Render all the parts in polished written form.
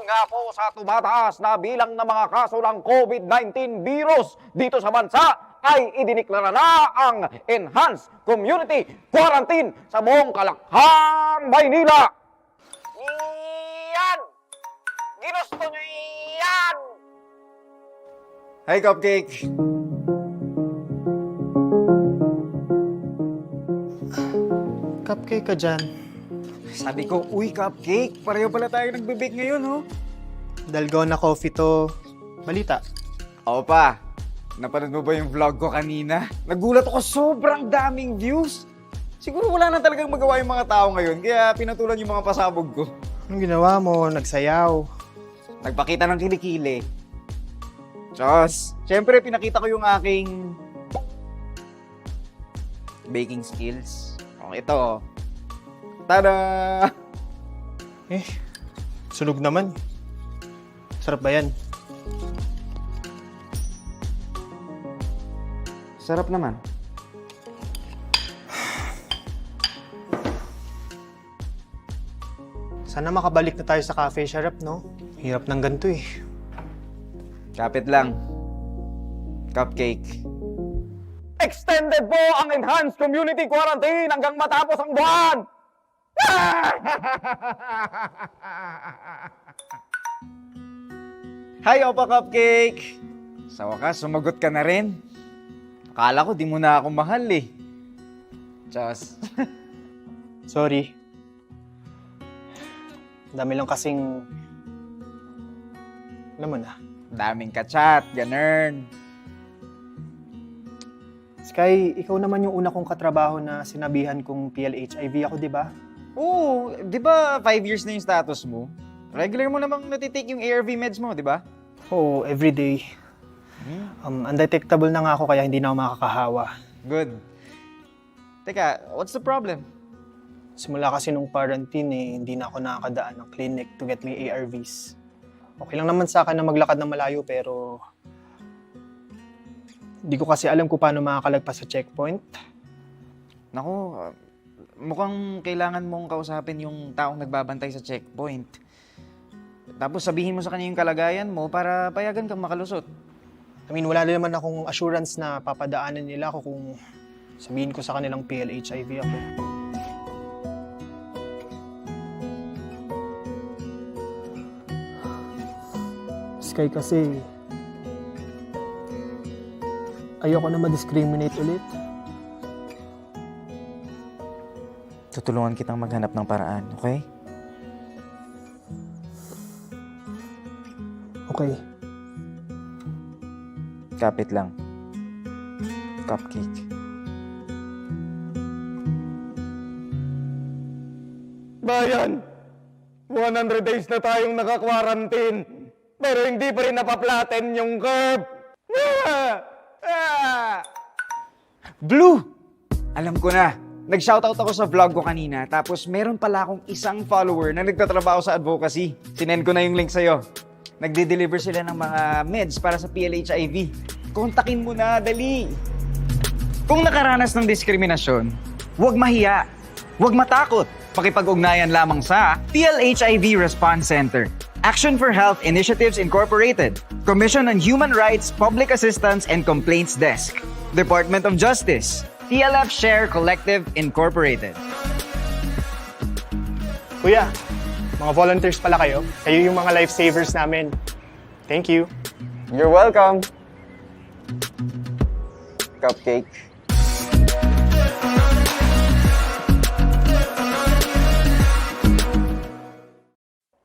nga po sa tumataas na bilang ng mga kaso ng COVID-19 virus dito sa bansa, ay idiniklara na ang Enhanced Community Quarantine sa buong Kalakhang, Maynila. Iyan! Ginusto nyo iyan! Hi, Cupcake! Cupcake ka dyan. Sabi ko, uy, Cupcake, pareho pala tayo nagbe-bake ngayon, ho? Dalgona coffee to. Balita. Oo pa. Napanood mo ba yung vlog ko kanina? Nagulat ako, sobrang daming views. Siguro wala na talagang magawa yung mga tao ngayon, kaya pinatulan yung mga pasabog ko. Anong ginawa mo? Nagsayaw. Nagpakita ng kilikili. Diyos, syempre pinakita ko yung aking baking skills. O, ito. Tada! Sunog naman. Sarap ba yan? Sarap naman. Sana makabalik na tayo sa cafe, Sharap, no? Hirap ng ganito eh. Kapit lang. Cupcake. Extended po ang Enhanced Community Quarantine hanggang matapos ang buwan! Hi, Opa Cupcake! Sa wakas, sumagot ka na rin. Akala ko di mo na ako mahal eh. Diyos. Sorry. Dami lang kasing... Alam mo na. Daming ka-chat, ganern. Sky, ikaw naman yung una kong katrabaho na sinabihan kong PLHIV ako, di ba? Oo, di ba 5 years na yung status mo? Regular mo namang natitake yung ARV meds mo, di ba? Oo, everyday. Undetectable na nga ako kaya hindi na ako makakahawa. Good. Teka, what's the problem? Simula kasi nung quarantine hindi na ako nakakadaan ng clinic to get my ARVs. Okay lang naman sa akin na maglakad ng malayo pero hindi ko kasi alam kung paano makakalagpas sa checkpoint. Naku, mukhang kailangan mong kausapin yung taong nagbabantay sa checkpoint. Tapos sabihin mo sa kanya yung kalagayan mo para payagan kang makalusot. I mean, wala naman akong assurance na papadaanan nila ako kung sabihin ko sa kanilang PLHIV ako. Sky kasi, ayoko na ma-discriminate ulit. Tutulungan kitang maghanap ng paraan, okay? Okay. Kapit lang. Cupcake. Bayan, 100 days na tayong naka-quarantine, pero hindi pa rin napaplaten yung curve. Blue! Alam ko na. Nag-shoutout ako sa vlog ko kanina, tapos meron pala akong isang follower na nagtatrabaho sa advocacy. Sinend ko na yung link sa'yo. Nagde-deliver sila ng mga meds para sa PLHIV. Kontakin mo na, dali! Kung nakaranas ng diskriminasyon, huwag mahiya, huwag matakot. Pakipag-ugnayan lamang sa PLHIV Response Center, Action for Health Initiatives Incorporated, Commission on Human Rights, Public Assistance and Complaints Desk, Department of Justice, TLF Share Collective Incorporated. Kuya, mga volunteers pala kayo. Kayo yung mga lifesavers namin. Thank you. You're welcome. Cupcake.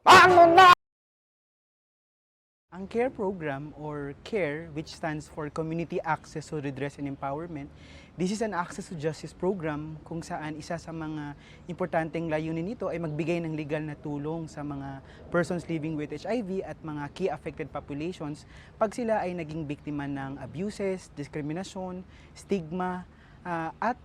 Ano na? Ang CARE program or CARE, which stands for Community Access to Redress and Empowerment, this is an access to justice program kung saan isa sa mga importanteng layunin nito ay magbigay ng legal na tulong sa mga persons living with HIV at mga key affected populations pag sila ay naging biktima ng abuses, diskriminasyon, stigma, at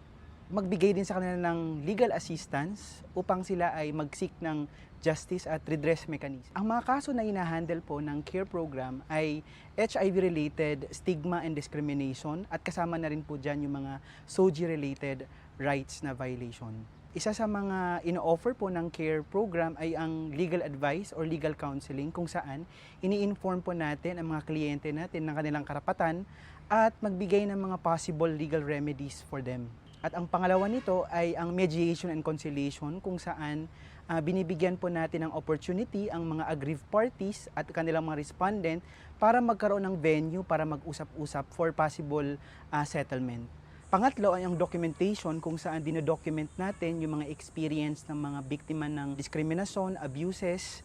magbigay din sa kanila ng legal assistance upang sila ay mag-seek ng justice at redress mechanism. Ang mga kaso na inahandle po ng CARE program ay HIV-related stigma and discrimination at kasama na rin po dyan yung mga SOGI-related rights na violation. Isa sa mga ino-offer po ng CARE program ay ang legal advice or legal counseling kung saan ini-inform po natin ang mga kliyente natin ng kanilang karapatan at magbigay ng mga possible legal remedies for them. At ang pangalawa nito ay ang mediation and conciliation kung saan binibigyan po natin ng opportunity ang mga aggrieved parties at kanilang mga respondent para magkaroon ng venue para mag-usap-usap for possible settlement. Pangatlo ay ang documentation kung saan dinodocument natin yung mga experience ng mga biktima ng diskriminasyon, abuses,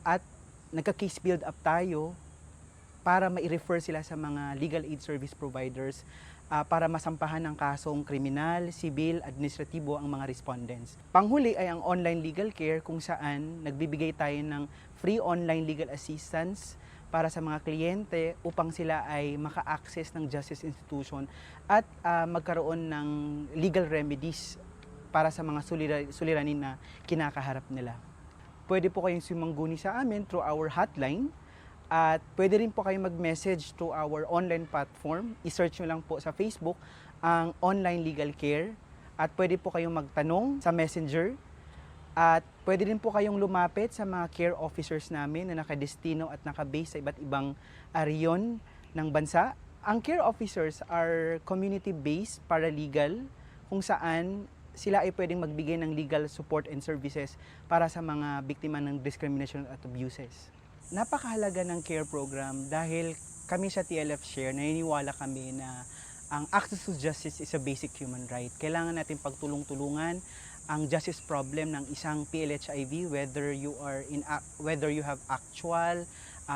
at nagka-case build up tayo para ma-refer sila sa mga legal aid service providers para masampahan ng kasong kriminal, sibil, administratibo ang mga respondents. Panghuli ay ang online legal care kung saan nagbibigay tayo ng free online legal assistance para sa mga kliyente upang sila ay maka-access ng justice institution at magkaroon ng legal remedies para sa mga suliranin na kinakaharap nila. Pwede po kayong sumangguni sa amin through our hotline at pwede rin po kayong mag-message through our online platform. I-search nyo lang po sa Facebook ang online legal care at pwede po kayong magtanong sa messenger. At pwede rin po kayong lumapit sa mga care officers namin na nakadestino at nakabase sa iba't ibang rehiyon ng bansa. Ang care officers are community-based paralegal kung saan sila ay pwedeng magbigay ng legal support and services para sa mga biktima ng discrimination at abuses. Napakahalaga ng care program dahil kami sa TLF Share, naniniwala kami na ang access to justice is a basic human right. Kailangan natin pagtulong-tulungan ang justice problem ng isang PLHIV, whether you have actual,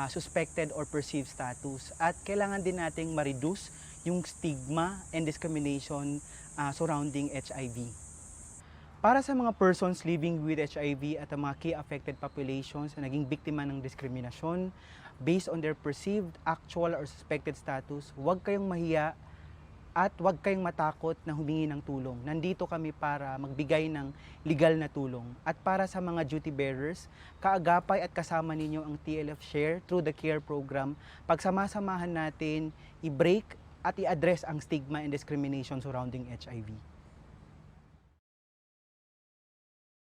suspected or perceived status. At kailangan din nating ma-reduce yung stigma and discrimination surrounding HIV. Para sa mga persons living with HIV at ang mga key affected populations na naging biktima ng diskriminasyon based on their perceived, actual or suspected status, huwag kayong mahiya at huwag kayong matakot na humingi ng tulong. Nandito kami para magbigay ng legal na tulong. At para sa mga duty bearers, kaagapay at kasama ninyo ang TLF Share through the CARE program. Pagsama-samahan natin, i-break at i-address ang stigma and discrimination surrounding HIV.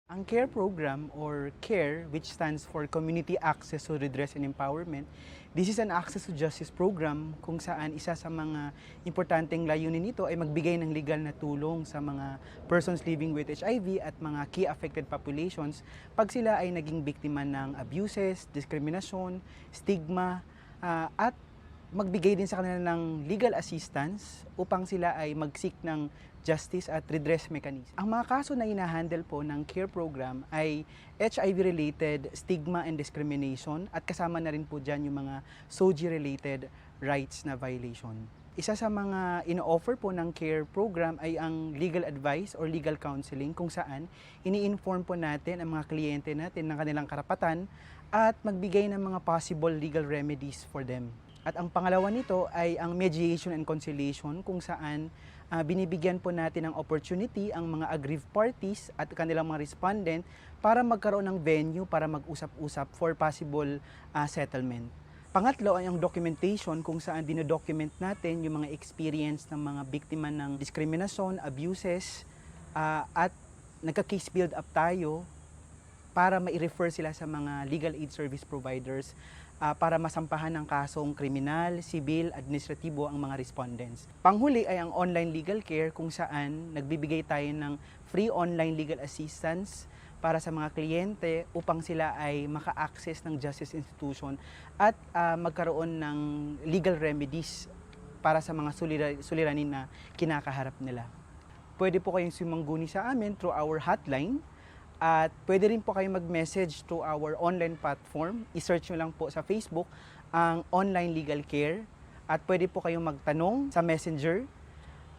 Ang CARE program or CARE, which stands for Community Access to Redress and Empowerment, this is an access to justice program kung saan isa sa mga importanteng layunin nito ay magbigay ng legal na tulong sa mga persons living with HIV at mga key affected populations pag sila ay naging biktima ng abuses, diskriminasyon, stigma, at magbigay din sa kanila ng legal assistance upang sila ay mag-seek ng justice at redress mechanism. Ang mga kaso na inahandle po ng CARE program ay HIV-related stigma and discrimination at kasama na rin po dyan yung mga SOCSARGEN-related rights na violation. Isa sa mga ino-offer po ng CARE program ay ang legal advice or legal counseling kung saan ini-inform po natin ang mga kliyente natin ng kanilang karapatan at magbigay ng mga possible legal remedies for them. At ang pangalawa nito ay ang mediation and conciliation kung saan binibigyan po natin ng opportunity ang mga aggrieved parties at kanilang mga respondent para magkaroon ng venue para mag-usap-usap for possible settlement. Pangatlo ay ang documentation kung saan dinodocument natin yung mga experience ng mga biktima ng diskriminasyon, abuses, at nagka-case build up tayo para ma-refer sila sa mga legal aid service providers para masampahan ng kasong kriminal, sibil, administratibo ang mga respondents. Panghuli ay ang online legal care kung saan nagbibigay tayo ng free online legal assistance para sa mga kliyente upang sila ay maka-access ng justice institution at magkaroon ng legal remedies para sa mga suliranin na kinakaharap nila. Pwede po kayong sumangguni sa amin through our hotline. At pwede rin po kayong mag-message to our online platform. I-search nyo lang po sa Facebook ang online legal care. At pwede po kayong magtanong sa messenger.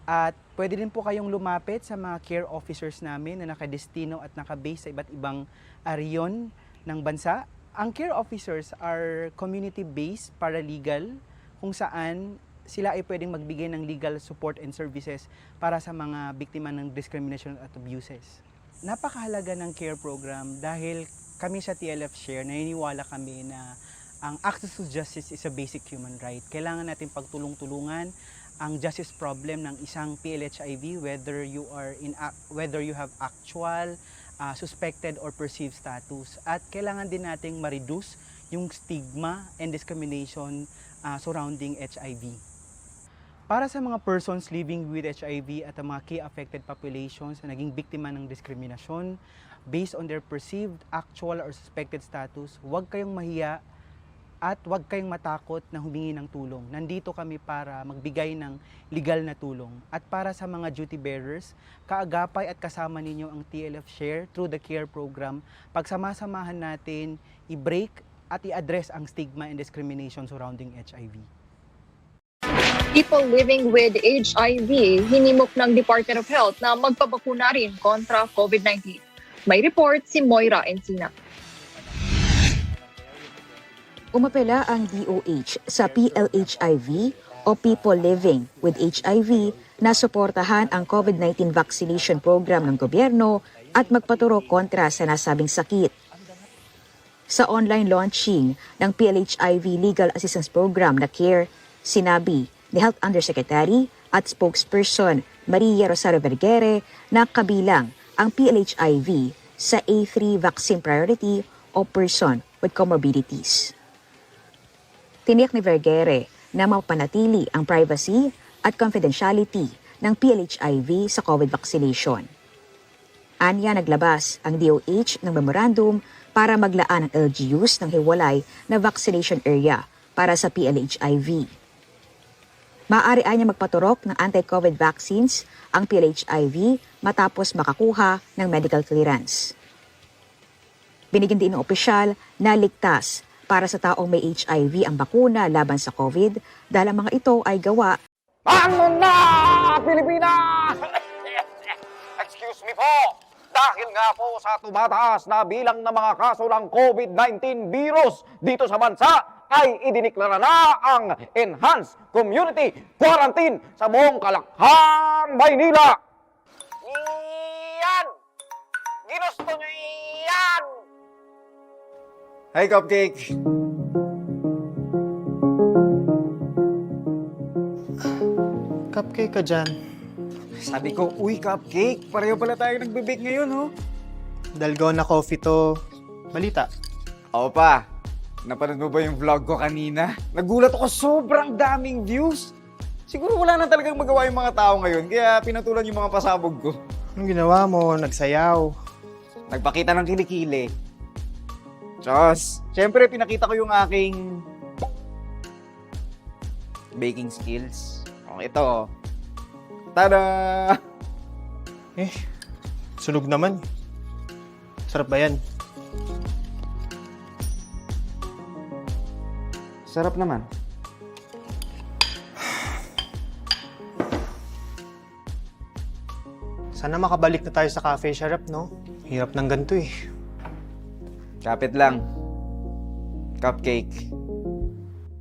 At pwede rin po kayong lumapit sa mga care officers namin na nakadestino at nakabase sa iba't ibang rehiyon ng bansa. Ang care officers are community-based paralegal kung saan sila ay pwedeng magbigay ng legal support and services para sa mga biktima ng discrimination at abuses. Napakahalaga ng CARE program dahil kami sa TLF Share, naniniwala kami na ang access to justice is a basic human right. Kailangan natin pagtulong-tulungan ang justice problem ng isang PLHIV, whether you have actual, suspected or perceived status, at kailangan din nating ma-reduce yung stigma and discrimination surrounding HIV. Para sa mga persons living with HIV at ang mga key affected populations na naging biktima ng diskriminasyon based on their perceived, actual or suspected status, huwag kayong mahiya at huwag kayong matakot na humingi ng tulong. Nandito kami para magbigay ng legal na tulong. At para sa mga duty bearers, kaagapay at kasama ninyo ang TLF Share through the CARE program. Pagsamasamahan natin, i-break at i-address ang stigma and discrimination surrounding HIV. People living with HIV, hinimok ng Department of Health na magpabakuna rin kontra COVID-19. May report si Moira Encina. Umapela ang DOH sa PLHIV o People Living with HIV na suportahan ang COVID-19 vaccination program ng gobyerno at magpaturo kontra sa nasabing sakit. Sa online launching ng PLHIV Legal Assistance Program na CARE, sinabi ni Health Undersecretary at spokesperson Maria Rosario Vergere na kabilang ang PLHIV sa A3 vaccine priority o person with comorbidities. Tiniyak ni Vergere na mapanatili ang privacy at confidentiality ng PLHIV sa COVID vaccination. Anya naglabas ang DOH ng memorandum para maglaan ng LGUs ng hiwalay na vaccination area para sa PLHIV. Maaari niya magpaturok ng anti-COVID vaccines ang PLHIV matapos makakuha ng medical clearance. Binigyan din ng opisyal na ligtas para sa taong may HIV ang bakuna laban sa COVID dahil ang mga ito ay gawa. Ano na, Pilipinas? Excuse me po. Dahil nga po sa tumataas na bilang ng mga kaso ng COVID-19 virus dito sa bansa, ay idiniklara na ang Enhanced Community Quarantine sa buong Kalakhang, Maynila. Iyan! Ginusto nyo iyan! Hi, Cupcake! Cupcake ka dyan. Sabi ko, uy, Cupcake, pareho pala tayo nagbe-bake ngayon, ho? Dalgona coffee to. Balita. Oo pa, napanood mo ba yung vlog ko kanina? Nagulat ako, sobrang daming views. Siguro wala na talagang magawa yung mga tao ngayon, kaya pinatulan yung mga pasabog ko. Anong ginawa mo? Nagsayaw. Nagpakita ng kilikili. Diyos, syempre pinakita ko yung aking baking skills. O, ito. Tada! Eh, sunog naman. Sarap ba yan? Sarap naman. Sana makabalik na tayo sa cafe, Sharap, no? Hirap ng ganito eh. Kapit lang. Cupcake.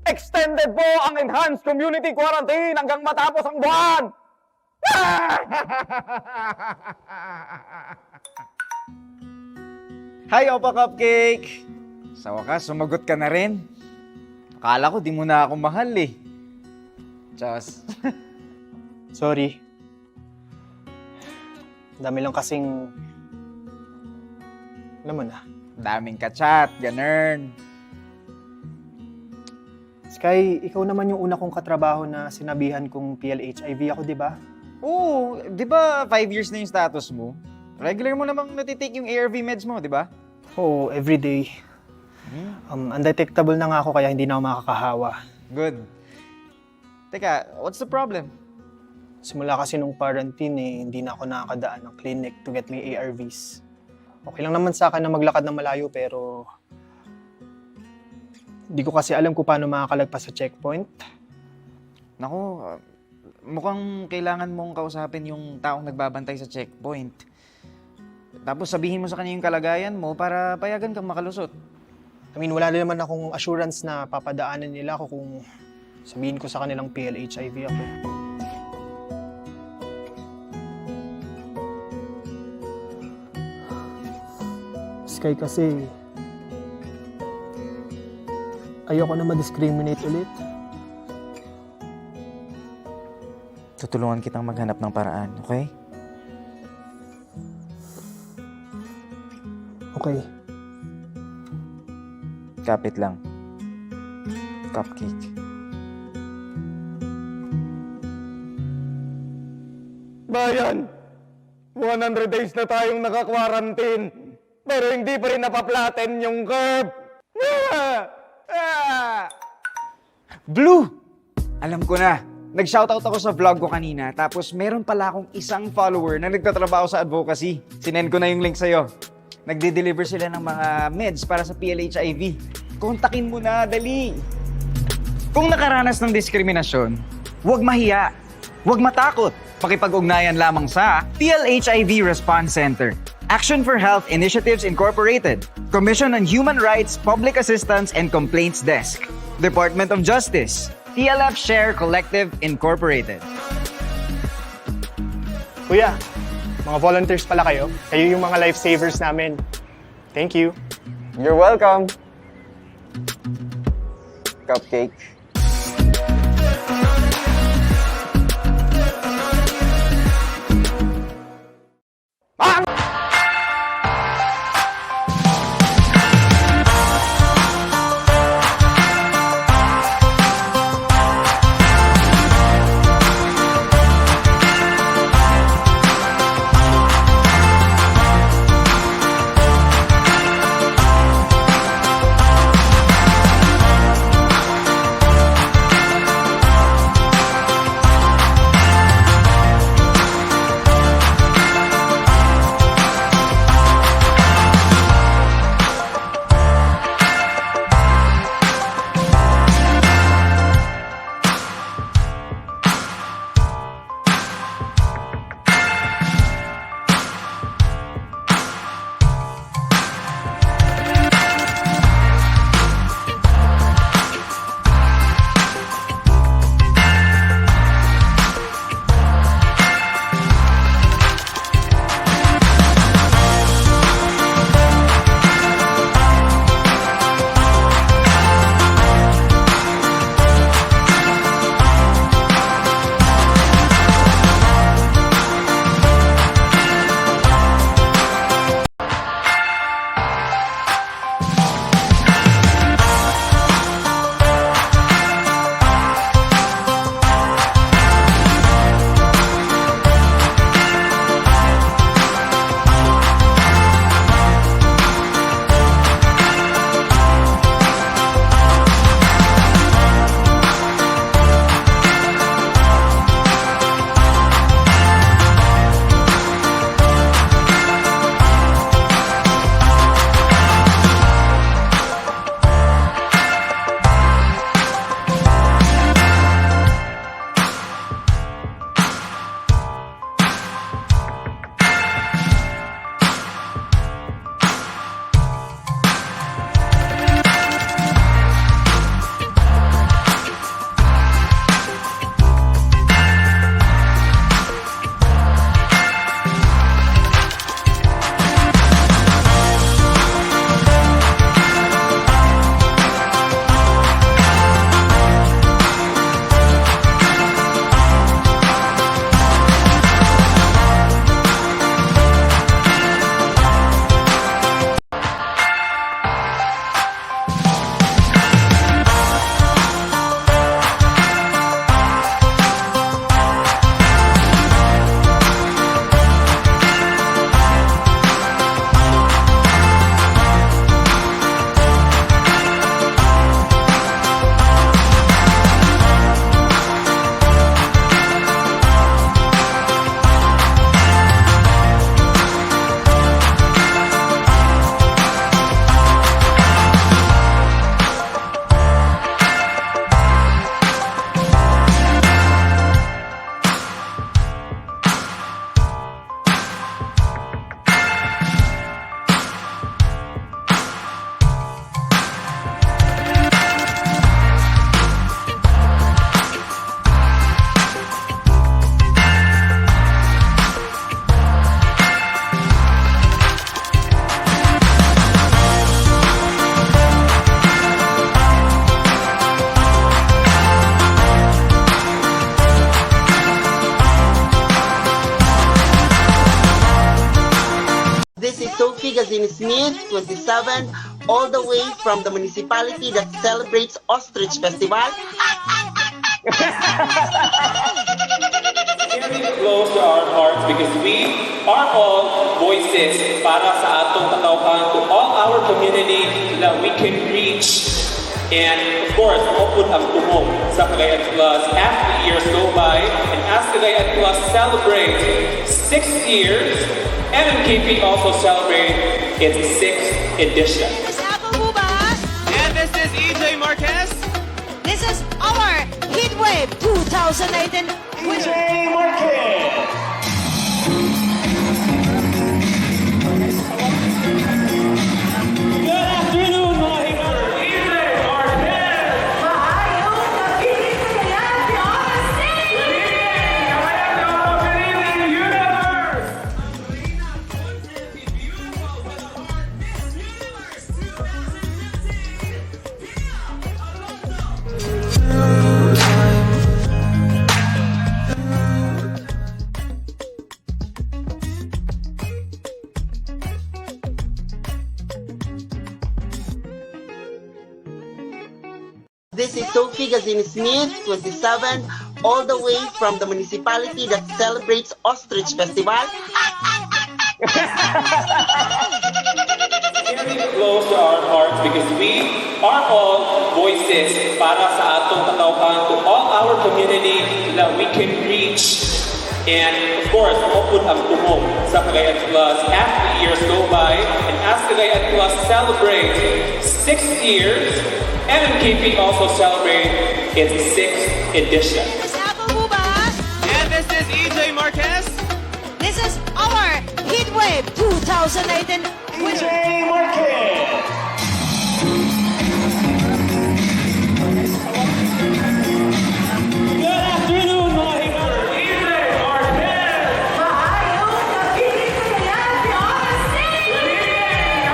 Extended po ang Enhanced Community Quarantine hanggang matapos ang buwan! Hi, Opa Cupcake! Sa wakas, sumagot ka na rin. Akala ko di mo na ako mahal eh. Diyos. Sorry. Dami lang kasing... Alam mo na. Daming ka-chat, ganern. Sky, ikaw naman yung una kong katrabaho na sinabihan kong PLHIV ako, di ba? Oo, di ba 5 years na yung status mo? Regular mo namang natitake yung ARV meds mo, di ba? Oo, everyday. Undetectable na nga ako kaya hindi na ako makakahawa. Good. Teka, what's the problem? Simula kasi nung quarantine hindi na ako nakakadaan ng clinic to get my ARVs. Okay lang naman sa akin na maglakad ng malayo pero hindi ko kasi alam kung paano makakalagpas sa checkpoint. Naku, mukhang kailangan mong kausapin yung taong nagbabantay sa checkpoint. Tapos sabihin mo sa kanya yung kalagayan mo para payagan kang makalusot. I mean, wala naman akong assurance na papadaanan nila ako kung sabihin ko sa kanilang PLHIV ako. Sky kasi, ayoko na ma-discriminate ulit. Tutulungan kitang maghanap ng paraan, okay? Okay. Kapit lang. Cupcake. Bayan, 100 days na tayong naka-quarantine, pero hindi pa rin napaplaten yung curve. Blue! Alam ko na. Nag-shoutout ako sa vlog ko kanina, tapos meron pala akong isang follower na nagtatrabaho sa advocacy. Sinend ko na yung link sa'yo. Nagde-deliver sila ng mga meds para sa PLHIV. Kontakin mo na, dali! Kung nakaranas ng diskriminasyon, huwag mahiya, huwag matakot. Pakipag-ugnayan lamang sa PLHIV Response Center, Action for Health Initiatives Incorporated, Commission on Human Rights, Public Assistance and Complaints Desk, Department of Justice, TLF Share Collective Incorporated. Kuya, mga volunteers pala kayo. Kayo yung mga lifesavers namin. Thank you. You're welcome. Cupcake. Gazini Smith, 27, all the way from the municipality that celebrates Ostrich Festival. Very close to our hearts because we are all voices para sa atong katawhan to all our community so that we can reach and of course open ang tumong sa Cagayan Plus as the years go by and as Cagayan Plus celebrates 6 years, MMKP also celebrates its 6th edition. And this is EJ Marquez. This is our Heatwave 2019 winner. EJ Marquez! Good afternoon, mga hikers! EJ Marquez! Mahayong napiling yan, the honesty! Universe! This is Sophie Gazini Smith, 27, all the way from the municipality that celebrates Ostrich Festival. Very close to our hearts because we are all voices para sa atong katawhan to all our community so that we can reach and of course open ang tumong sa Cagayan Plus as the years go by and as Cagayan Plus celebrates 6 years, MMKP also celebrates its 6th edition. And this is EJ Marquez. This is our Heatwave 2019 winner. EJ Marquez! Good afternoon, mga hikers! EJ Marquez! Mahayong napiling yan, the honesty! Universe!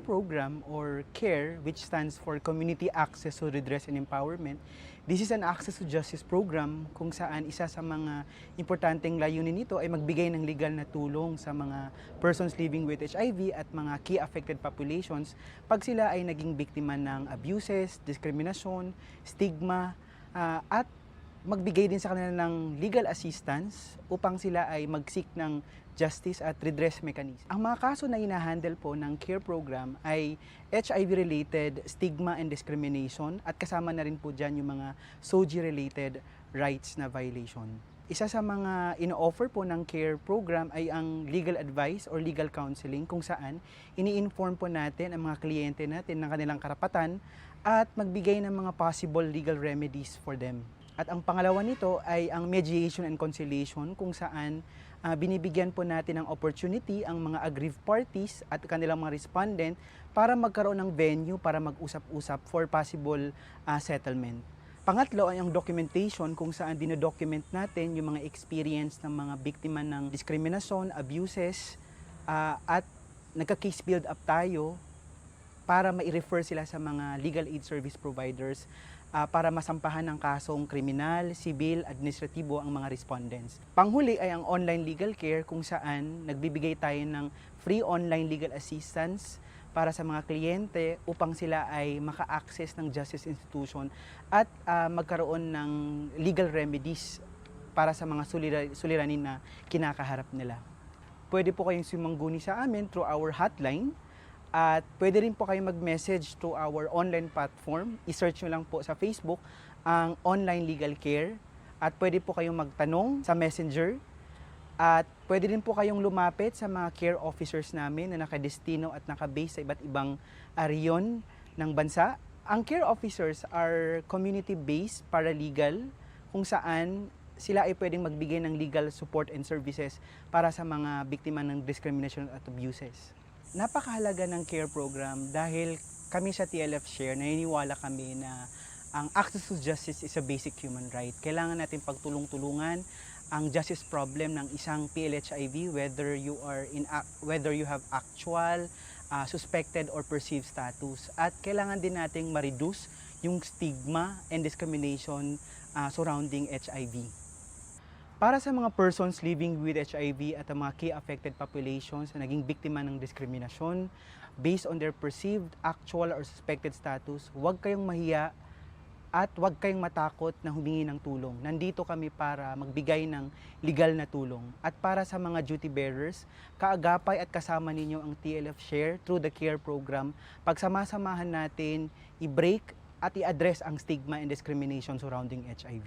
program or CARE, which stands for Community Access to Redress and Empowerment, this is an access to justice program kung saan isa sa mga importanteng layunin nito ay magbigay ng legal na tulong sa mga persons living with HIV at mga key affected populations pag sila ay naging biktima ng abuses, diskriminasyon, stigma, at magbigay din sa kanila ng legal assistance upang sila ay mag-seek ng justice at redress mechanism. Ang mga kaso na hinahandle po ng CARE program ay HIV-related stigma and discrimination at kasama na rin po dyan yung mga SOCSARGEN-related rights na violation. Isa sa mga ino-offer po ng CARE program ay ang legal advice or legal counseling kung saan ini-inform po natin ang mga kliyente natin ng kanilang karapatan at magbigay ng mga possible legal remedies for them. At ang pangalawa nito ay ang mediation and conciliation kung saan binibigyan po natin ng opportunity ang mga aggrieved parties at kanilang mga respondent para magkaroon ng venue para mag-usap-usap for possible settlement. Pangatlo ay ang documentation kung saan dinodocument natin yung mga experience ng mga biktima ng diskriminasyon, abuses, at nagka-case build up tayo para ma-refer sila sa mga legal aid service providers para masampahan ng kasong kriminal, sibil, administratibo ang mga respondents. Panghuli ay ang online legal care kung saan nagbibigay tayo ng free online legal assistance para sa mga kliyente upang sila ay maka-access ng justice institution at magkaroon ng legal remedies para sa mga suliranin na kinakaharap nila. Pwede po kayong sumangguni sa amin through our hotline. At pwede rin po kayo mag-message to our online platform. I-search nyo lang po sa Facebook ang Online Legal Care. At pwede po kayong magtanong sa Messenger. At pwede rin po kayong lumapit sa mga care officers namin na nakadestino at nakabase sa iba't ibang rehiyon ng bansa. Ang care officers are community-based paralegal kung saan sila ay pwedeng magbigay ng legal support and services para sa mga biktima ng discrimination at abuses. Napakahalaga ng CARE program dahil kami sa TLF Share, naniniwala kami na ang access to justice is a basic human right. Kailangan natin pagtulong-tulungan ang justice problem ng isang PLHIV whether you have actual, suspected or perceived status. At kailangan din nating ma-reduce yung stigma and discrimination surrounding HIV. Para sa mga persons living with HIV at ang mga key affected populations na naging biktima ng diskriminasyon based on their perceived, actual, or suspected status, huwag kayong mahiya at huwag kayong matakot na humingi ng tulong. Nandito kami para magbigay ng legal na tulong. At para sa mga duty bearers, kaagapay at kasama ninyo ang TLF Share through the CARE program. Pagsama-samahan natin, i-break at i-address ang stigma and discrimination surrounding HIV.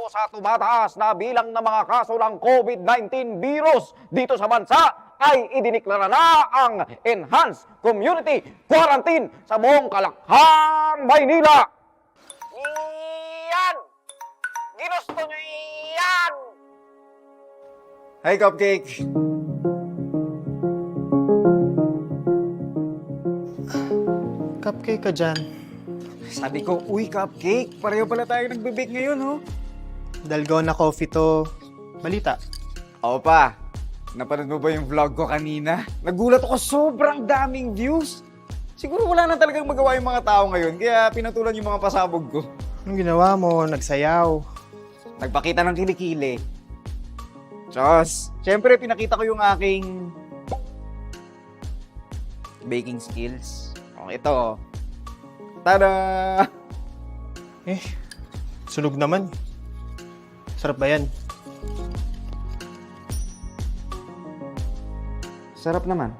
sa tumataas na bilang ng mga kaso ng COVID-19 virus dito sa bansa, ay idineklara na ang Enhanced Community Quarantine sa buong Kalakhang, Maynila. Iyan! Ginusto nyo iyan! Hi, Cupcake! Cupcake ka dyan. Sabi ko, uy, Cupcake, pareho pala tayo nagbe-bake ngayon, oh. Dalgona coffee to. Balita. Oo pa, napanood mo ba yung vlog ko kanina? Nagulat ako, sobrang daming views. Siguro wala na talagang magawa yung mga tao ngayon, kaya pinatulan yung mga pasabog ko. Anong ginawa mo? Nagsayaw. Nagpakita ng kilikili. Diyos, syempre pinakita ko yung aking baking skills. Oh, ito. Tada! Eh, sunog naman. Sarap ba yan? Sarap naman.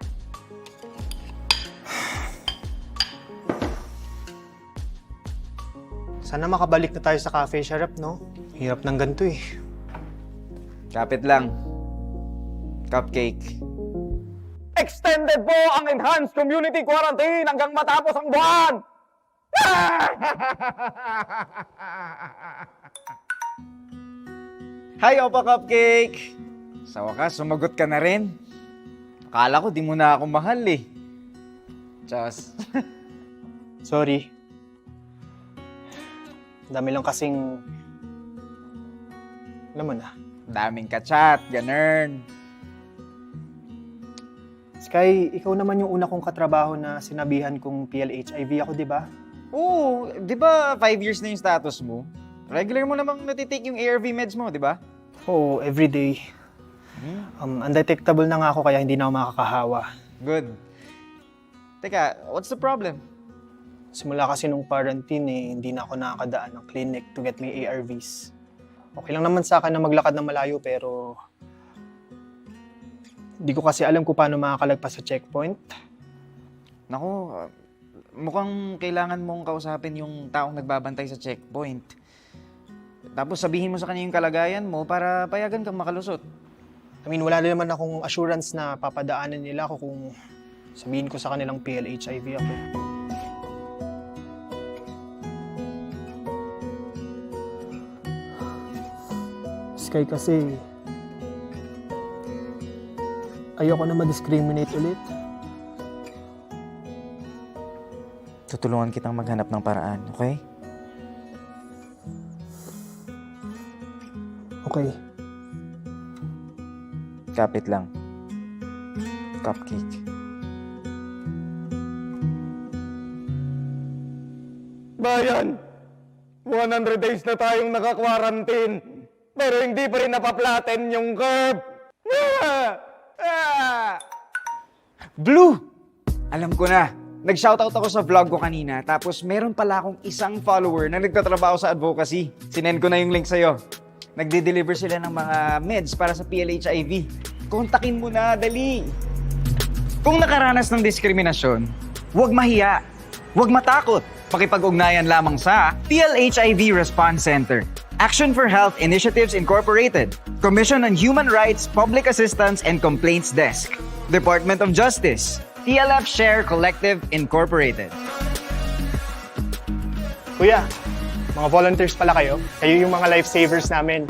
Sana makabalik na tayo sa cafe, Sharap, no? Hirap ng ganito eh. Kapit lang. Cupcake. Extended po ang Enhanced Community Quarantine hanggang matapos ang buwan! Hi, Opa Cupcake! Sa wakas, sumagot ka na rin. Akala ko di mo na ako mahal eh. Diyos. Sorry. Dami lang kasing... Alam mo na. Daming ka-chat, ganern. Sky, ikaw naman yung una kong katrabaho na sinabihan kong PLHIV ako, di ba? Oo, di ba 5 years na yung status mo? Regular mo namang natitake yung ARV meds mo, di ba? Oo, everyday. Undetectable na nga ako kaya hindi na ako makakahawa. Good. Teka, what's the problem? Simula kasi nung quarantine hindi na ako nakakadaan ng clinic to get my ARVs. Okay lang naman sa akin na maglakad ng malayo pero hindi ko kasi alam kung paano makakalagpas sa checkpoint. Naku, mukhang kailangan mong kausapin yung taong nagbabantay sa checkpoint. Tapos sabihin mo sa kanya yung kalagayan mo para payagan kang makalusot. I mean, wala naman akong assurance na papadaanan nila ako kung sabihin ko sa kanilang PLHIV ako. Sky kasi, ayoko na ma-discriminate ulit. Tutulungan kitang maghanap ng paraan, okay? Okay. Kapit lang. Cupcake. Bayan, 100 days na tayong naka-quarantine, pero hindi pa rin napaplaten yung curve. Blue! Alam ko na. Nag-shoutout ako sa vlog ko kanina, tapos meron pala akong isang follower na nagtatrabaho sa advocacy. Sinend ko na yung link sa'yo. Nagde-deliver sila ng mga meds para sa PLHIV. Kontakin mo na, dali! Kung nakaranas ng diskriminasyon, huwag mahiya, huwag matakot. Pakipag-ugnayan lamang sa PLHIV Response Center, Action for Health Initiatives Incorporated, Commission on Human Rights, Public Assistance and Complaints Desk, Department of Justice, TLF Share Collective Incorporated. Kuya, mga volunteers pala kayo. Kayo yung mga lifesavers namin.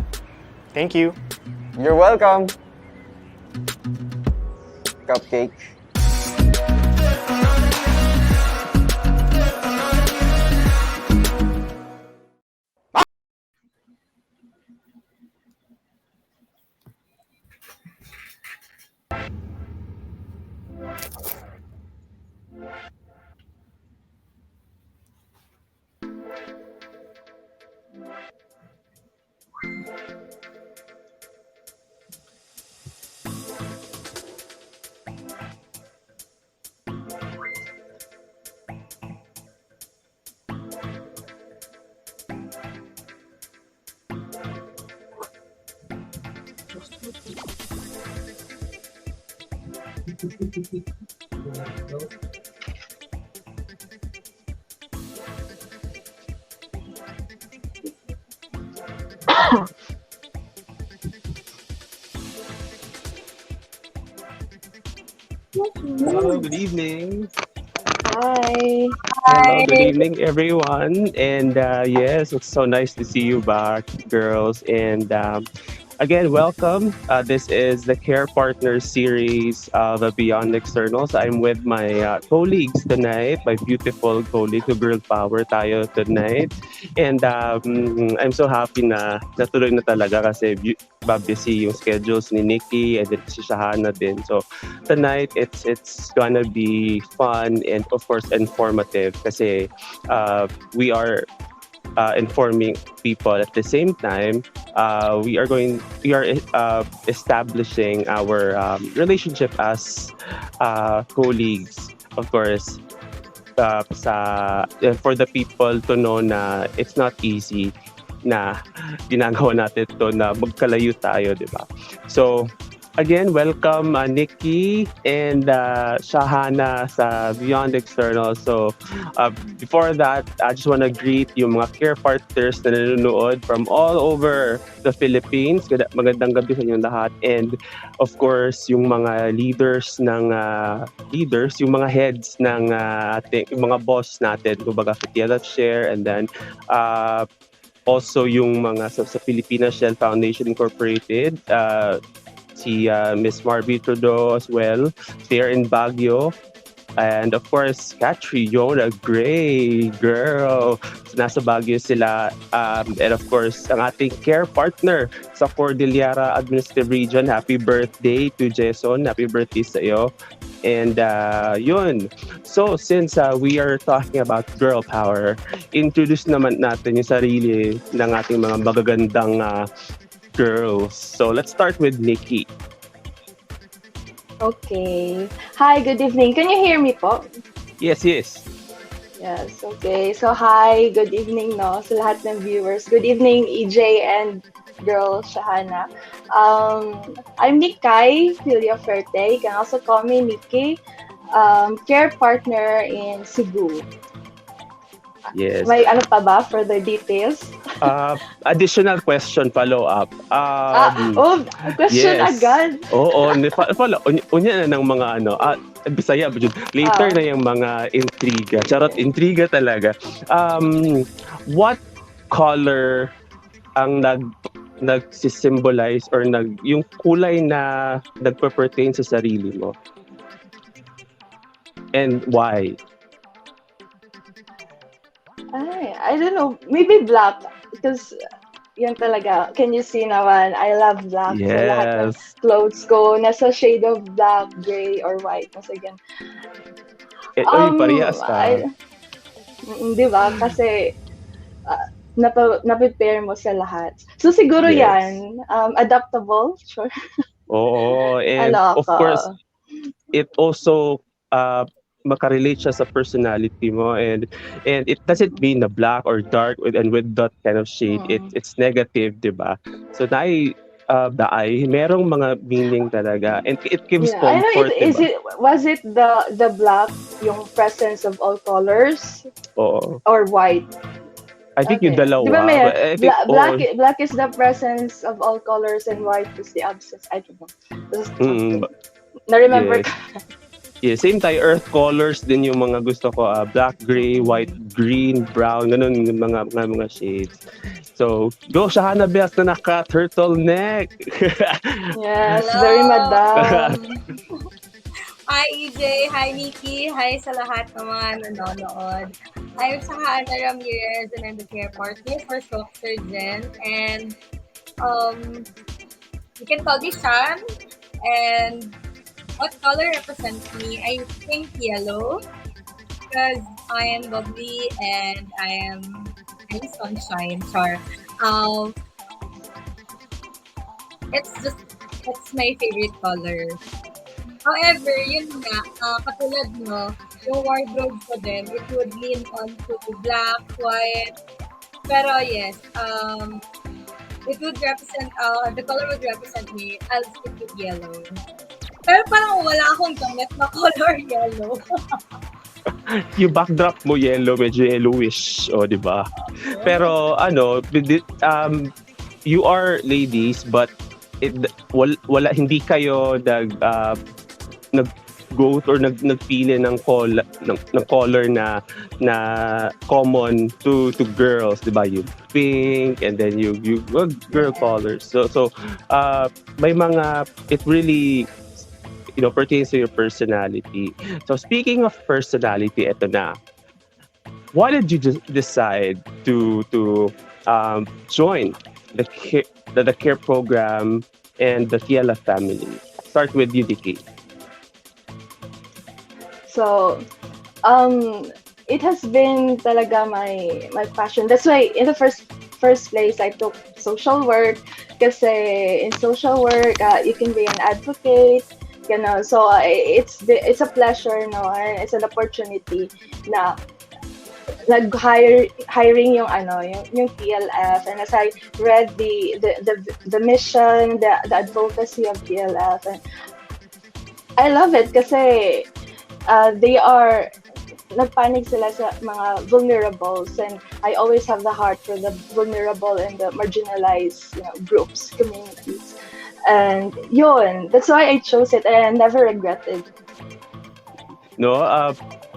Thank you. You're welcome. Cupcake. Hello, good evening. Hi. Hello, good evening, everyone. And yes, it's so nice to see you back, girls. And again, welcome. This is the Care Partners series of Beyond Externals. I'm with my colleagues tonight, my beautiful colleague, to Girl Power tayo tonight. And I'm so happy na natuloy na talaga kasi busy yung schedules ni Nikkei and then si Shahana din. So tonight, it's gonna be fun and of course informative kasi we are informing people at the same time. We are establishing our relationship as colleagues, of course. For the people to know na it's not easy na ginagawa natin to na magkalayo tayo, di ba? So, again, welcome Nikki and Shahana sa Beyond External. So, before that, I just want to greet yung mga care partners na nanonood from all over the Philippines. Magandang gabi sa inyong lahat. And of course, yung mga leaders, yung mga heads ng yung mga boss natin, kumbaga Fatiela Share, and then also yung mga sa Filipina Shell Foundation Incorporated, si Miss Marby Trudeau as well, there in Baguio. And of course, Catriona Gray, girl. So, nasa Baguio sila. And of course, ang ating care partner sa Cordillera Administrative Region. Happy birthday to Jason. Happy birthday sa iyo. And yun. So, since we are talking about girl power, introduce naman natin yung sarili ng ating mga magagandang girls. So, let's start with Nikki. Okay. Hi, good evening. Can you hear me po? Yes. Yes, okay. So, hi, good evening no, sa lahat ng viewers. Good evening, EJ and girl Shahana. I'm Nikkei, Villafuerte. You can also call me Nikkei, care partner in CEBU. Yes. May ano pa ba? Further details? Additional question, follow-up. Question yes. agad? Oo, unya na ng mga Bisaya, later na yung mga intriga. Charot, intriga talaga. What color ang nag-symbolize or yung kulay na nagpe-pertain sa sarili mo? And why? I don't know. Maybe black. Because yan talaga. Can you see naman? I love black. Yes. So lahat ng clothes ko, nasa shade of black, gray, or white. Nasa gan. Parehas ka. Di ba? Kasi na-prepare mo sa lahat. So siguro Yes. yan. Adaptable. Sure. Oo. And of course, it also makarelate siya sa personality mo, and it doesn't mean na black or dark and with that kind of shade it's negative, di ba? So merong mga meaning talaga, and it gives comfort. I know, was it the black yung presence of all colors? Oo. Or white? I think yung dalawa. Di ba I think black is the presence of all colors and white is the absence. I don't know. Na-remember yes. Yeah, same tayo. Earth colors din yung mga gusto ko. Black, gray, white, green, brown. Ganun yung mga shades. So, go Shahana Best na naka-turtleneck. Yes, very madam. Hi EJ, hi Nikki, hi sa lahat ng mga nanonood. I'm Shahana Ramirez and I'm the care partner for SOCSARGEN. And you can call me Shan. And what color represents me? I think yellow, because I am bubbly and I'm sunshine. Char. It's my favorite color. However, yun nga, katulad mo, yung wardrobe ko din, it would lean on to black, white. Pero yes, it would represent, the color would represent me. I'll stick with yellow. Pero parang wala akong damit na color yellow. Yung backdrop mo yellow, medyo yellowish, di ba? Pero you are ladies, but wala hindi kayo nag-go or nagpili ng color na common to girls, 'di ba? Yung pink and then you girl colors. So may mga it really pertains to your personality. So speaking of personality, eto na. Why did you decide to join the care program and the Fiela family? Start with you, Nikki. So, it has been talaga my passion. That's why in the first place I took social work kasi in social work you can be an advocate, you know. So it's a pleasure, no, and it's an opportunity na hiring yung PLF, and as I read the mission, the advocacy of PLF, and I love it kasi they are nagpanig sila sa mga vulnerables, and I always have the heart for the vulnerable and the marginalized, groups, communities. And yun, that's why I chose it and I never regretted. No,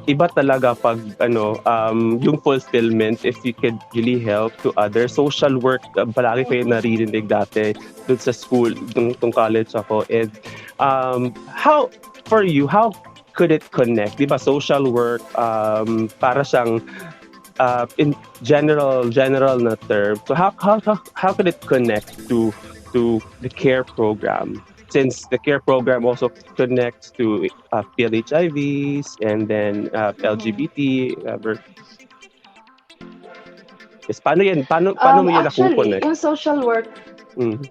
iba talaga pag yung fulfillment if you could really help to others. Social work, palagi kayo naririnig dati dun sa school, nung college ako. And how could it connect? Di ba social work, para siyang in general na term. So how could it connect to the care program? Since the care program also connects to PLHIVs and then LGBT. Yes, paano mo yan Actually, nakukonect? yung social work, Mm.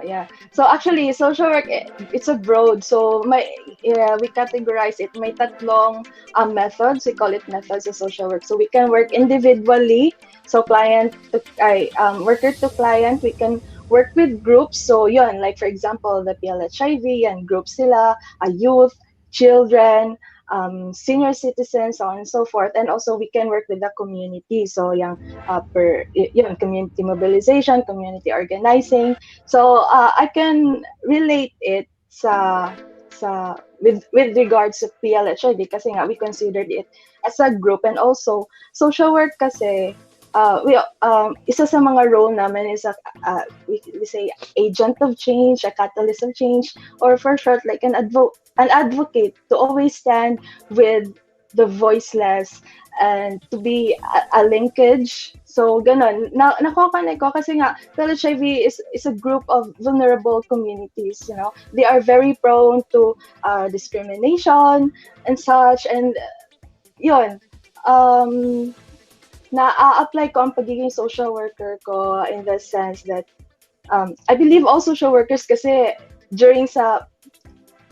yeah. So actually, social work, it's a broad. So we categorize it. May tatlong methods. We call it methods of social work. So we can work individually. So worker to client. We can work with groups. So yun, like for example, the PLHIV and groups sila, youth, children, senior citizens, so on and so forth. And also we can work with the community. So yung community mobilization, community organizing. So I can relate it with regards to PLHID kasi nga we considered it as a group. And also social work kasi isa sa mga role namin is we say agent of change, a catalyst of change, or for short like an advocate, to always stand with the voiceless and to be a linkage. So ganon, nakokonek ko kasi nga PLHIV is a group of vulnerable communities, they are very prone to discrimination and such. And yun, na-apply ko ang pagiging social worker ko in the sense that I believe all social workers kasi during sa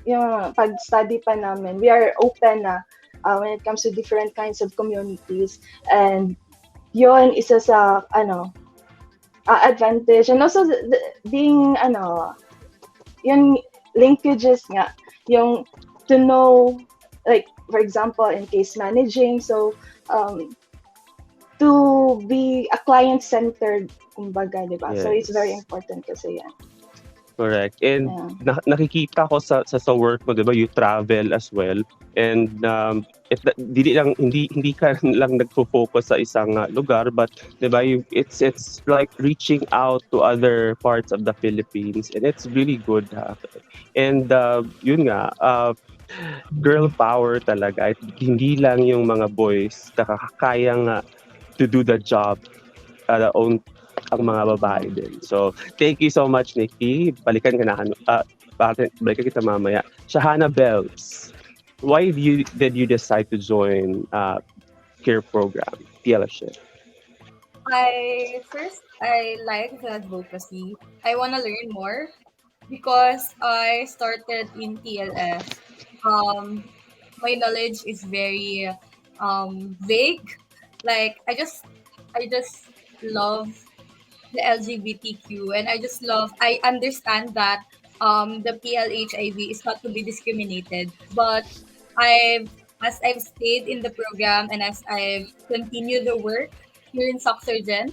yung pag-study pa namin, we are open na when it comes to different kinds of communities, and yun isa sa advantage. And also being yung linkages nga, yung to know, like for example in case managing, so to be a client-centered, kumbaga, di ba? Yes. So it's very important kasi yan. Correct. And nakikita ko sa work mo, 'di ba, you travel as well. And hindi ka lang nagfo-focus sa isang lugar, but 'di ba, it's like reaching out to other parts of the Philippines, and it's really good. And yun nga, girl power talaga. Hindi lang yung mga boys nakakayang to do the job ang mga babae din. So, thank you so much, Nikki. Balikan kita mamaya. Shahana Bells, why did you decide to join care program, fellowship? I like the advocacy. I want to learn more because I started in TLF. My knowledge is very vague. Like I just love the LGBTQ, and I understand that the PLHIV is not to be discriminated, but as I've stayed in the program and as I've continued the work here in SOCSARGEN,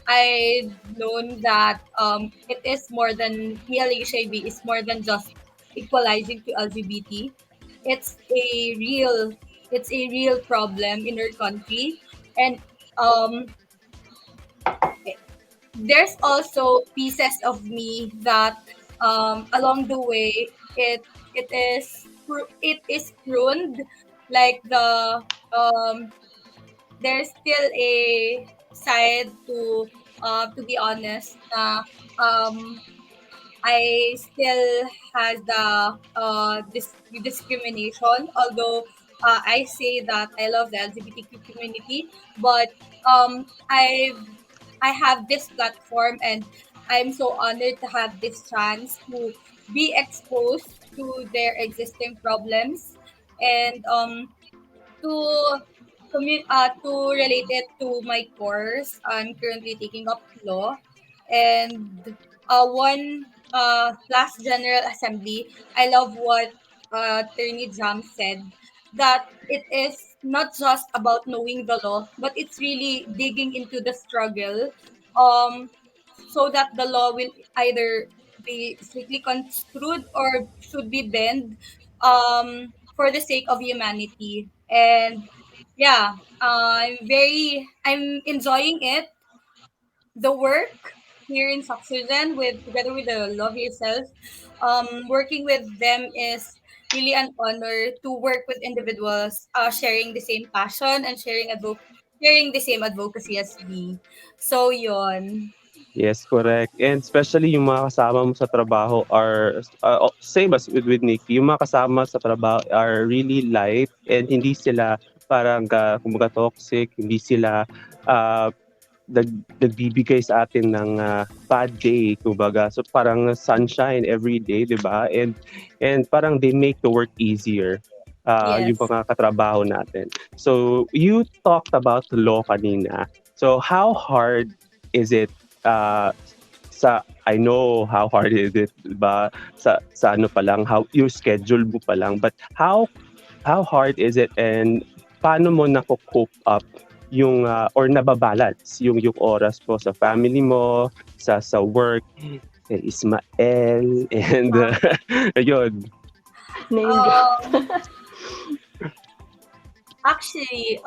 I known that it is more than PLHIV is more than just equalizing to LGBT. It's a real it's a real problem in our country, and um, there's also pieces of me that along the way it is pruned, like there's still a side to be honest na um I still has the discrimination, although I say that I love the LGBTQ community, but um I I have this platform, and I'm so honored to have this chance to be exposed to their existing problems, and to to relate it to my course, I'm currently taking up law, and one last General Assembly, I love what Attorney Jam said, that it is not just about knowing the law, but it's really digging into the struggle, um, so that the law will either be strictly construed or should be bent for the sake of humanity. And yeah, I'm enjoying it, the work here in SOCSARGEN with together with the Love Yourself. Working with them is really an honor to work with individuals sharing the same passion and sharing the same advocacy as me. So yon. Yes, correct. And especially yung mga kasama mo sa trabaho are same as with Nikki, yung mga kasama sa trabaho are really light and hindi sila parang kumbaga toxic, hindi sila uh, nagbibigay sa atin ng bad day, kumbaga. So parang sunshine every day, 'di ba? And parang they make the work easier. Yung Yes. mga katrabaho natin. So you talked about law kanina. So how hard is it I know how hard is it, 'di ba? Sa ano pa lang, how your schedule mo pa lang, but how hard is it and paano mo nako-cope up yung or nababalance yung oras mo sa family mo, sa work, kay Ismael and ayun. Name drop. Um, Actually,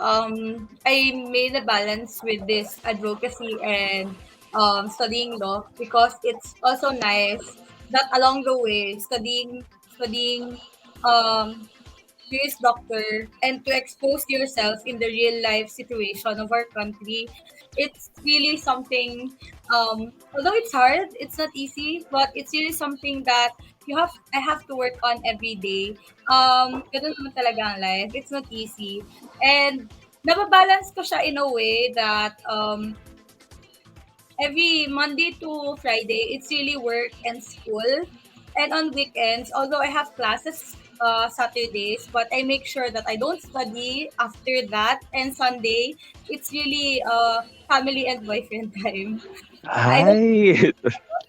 I made a balance with this advocacy and studying law, because it's also nice that along the way studying um, Juris Doctor and to expose yourself in the real life situation of our country. It's really something, although it's hard, it's not easy, but it's really something that I have to work on every day. Ganun naman talaga ang life. It's not easy. And nababalance ko siya in a way that every Monday to Friday, it's really work and school. And on weekends, although I have classes Saturdays, but I make sure that I don't study after that. And Sunday, it's really family and boyfriend time. I don't Ay,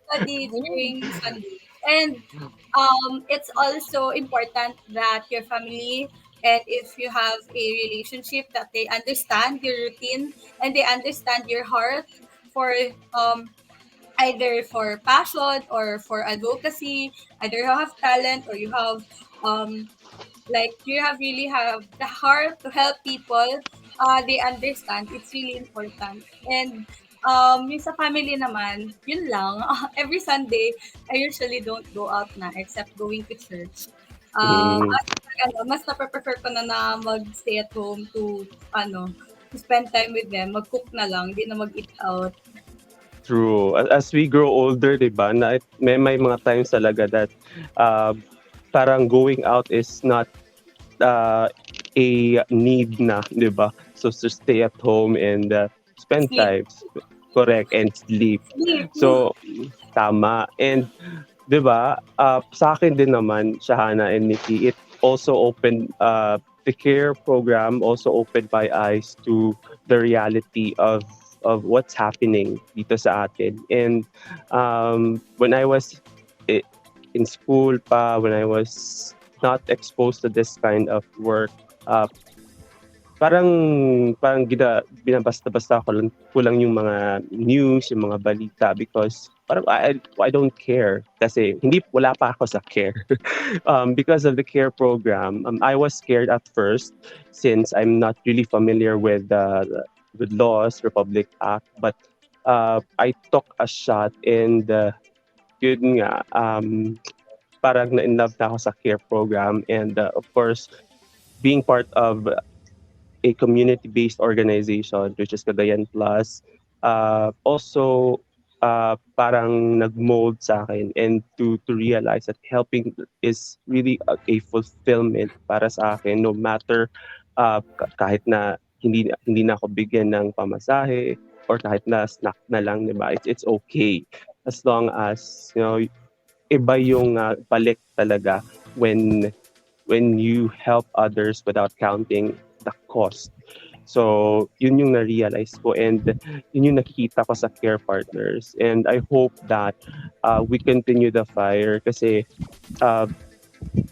study during Sunday. And it's also important that your family, and if you have a relationship, that they understand your routine and they understand your heart for um, either for passion or for advocacy. Either you have talent or you have like you have really have the heart to help people. They understand it's really important. And yung sa family naman, yun lang. Every Sunday, I usually don't go out na except going to church. mm, Mas na-prefer ko na mag-stay at home to spend time with them. Mag-cook na lang, hindi na mag-eat out. true. As we grow older, 'di ba? May mga times talaga that uh, parang going out is not uh, a need na, 'di ba? So to stay at home and spend Sleep. time, correct, and sleep. Sleep. So tama. And 'di ba? Sa akin din naman, Shahana and Nikki, it also opened the care program also opened my eyes to the reality of what's happening dito sa atin. And when I was i- in school pa, when I was not exposed to this kind of work, uh, parang binabasta-basta ko lang yung mga news, yung mga balita because parang I don't care kasi wala pa ako sa care. Because of the care program, I was scared at first since I'm not really familiar with laws, Republic Act, but I took a shot and yun nga, parang na-inlove na ako sa care program and of course, being part of a community-based organization which is Cagayan Plus, also parang nag-mold sa akin and to realize that helping is really a fulfillment para sa akin no matter kahit na hindi na ako bigyan ng pamasahe or kahit na snack na lang, 'di ba? It's okay as long as iba yung balik talaga when you help others without counting the cost. So, yun yung na-realize ko and yun yung nakikita ko sa care partners. And I hope that we continue the fire kasi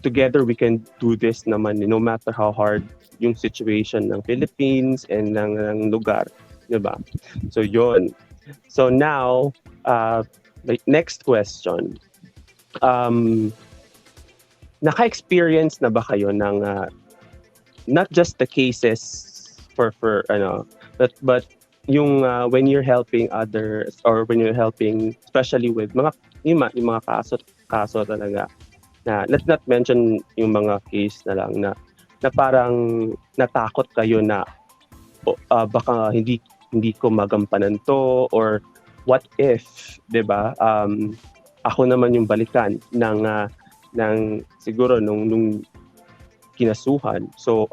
together we can do this naman no matter how hard yung situation ng Philippines and ng lugar. Diba? So, yun. So, now, like next question. Naka-experience na ba kayo ng not just the cases for but yung when you're helping others or when you're helping especially with yung mga kaso talaga na let's not mention yung mga case na lang na parang natakot kayo na baka hindi ko magampanan to or what if, 'di ba? Ako naman yung balikan ng siguro nung kinasuhan. So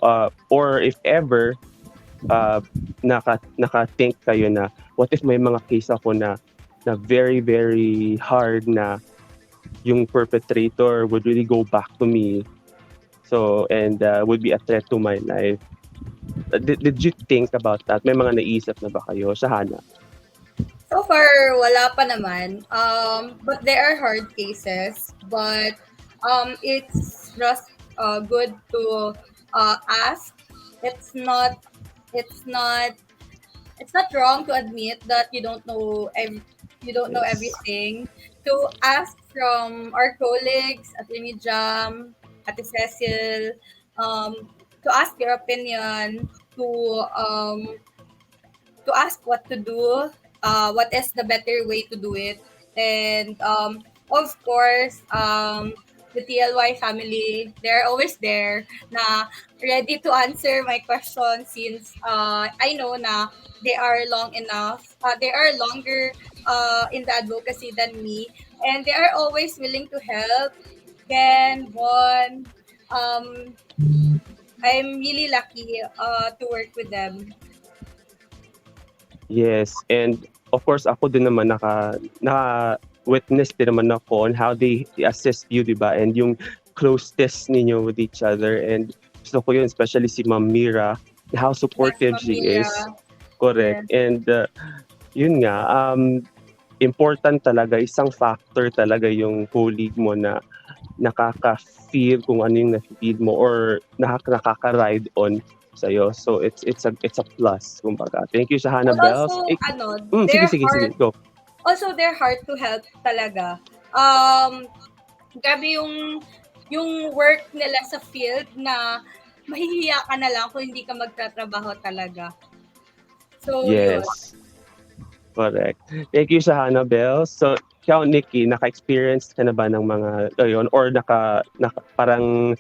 or if ever naka-think kayo na what if may mga case ako na very very hard na yung perpetrator would really go back to me. So and would be a threat to my life. Did you think about that? May mga naisip na ba kayo, Shahana? So far, wala pa naman. But there are hard cases. But it's just good to ask. It's not wrong to admit that you don't know everything. To ask from our colleagues at Jam, at Cecil, to ask your opinion, to ask what to do, what is the better way to do it. And of course, the TLY family, they're always there na ready to answer my questions since I know na they are they are longer in the advocacy than me, and they are always willing to help. Ken, Bon, I'm really lucky to work with them. Yes, and of course ako din naman witness din naman ako on how they assist you, 'di ba? And yung closeness ninyo with each other and gusto ko yun, especially si Ma'am Mira, how supportive Yes, Ma'am she Mira. is. Correct. Yes. And yun nga, important talaga, isang factor talaga yung colleague mo na nakaka-feel kung ano yung na-feel mo or nakaka-ride on sa'yo. So it's a plus, kumbaga. Thank you, Shahana And Bells. also, Sige, they're sige, hard. go. Also, they're hard to help talaga. Grabe yung work nila sa field na mahihiya ka na lang kung hindi ka magtatrabaho talaga. So, yun. Yes. Correct. Thank you, Shahana Bells. So, ikaw, Nikki, naka-experience ka na ba ng mga gayon or parang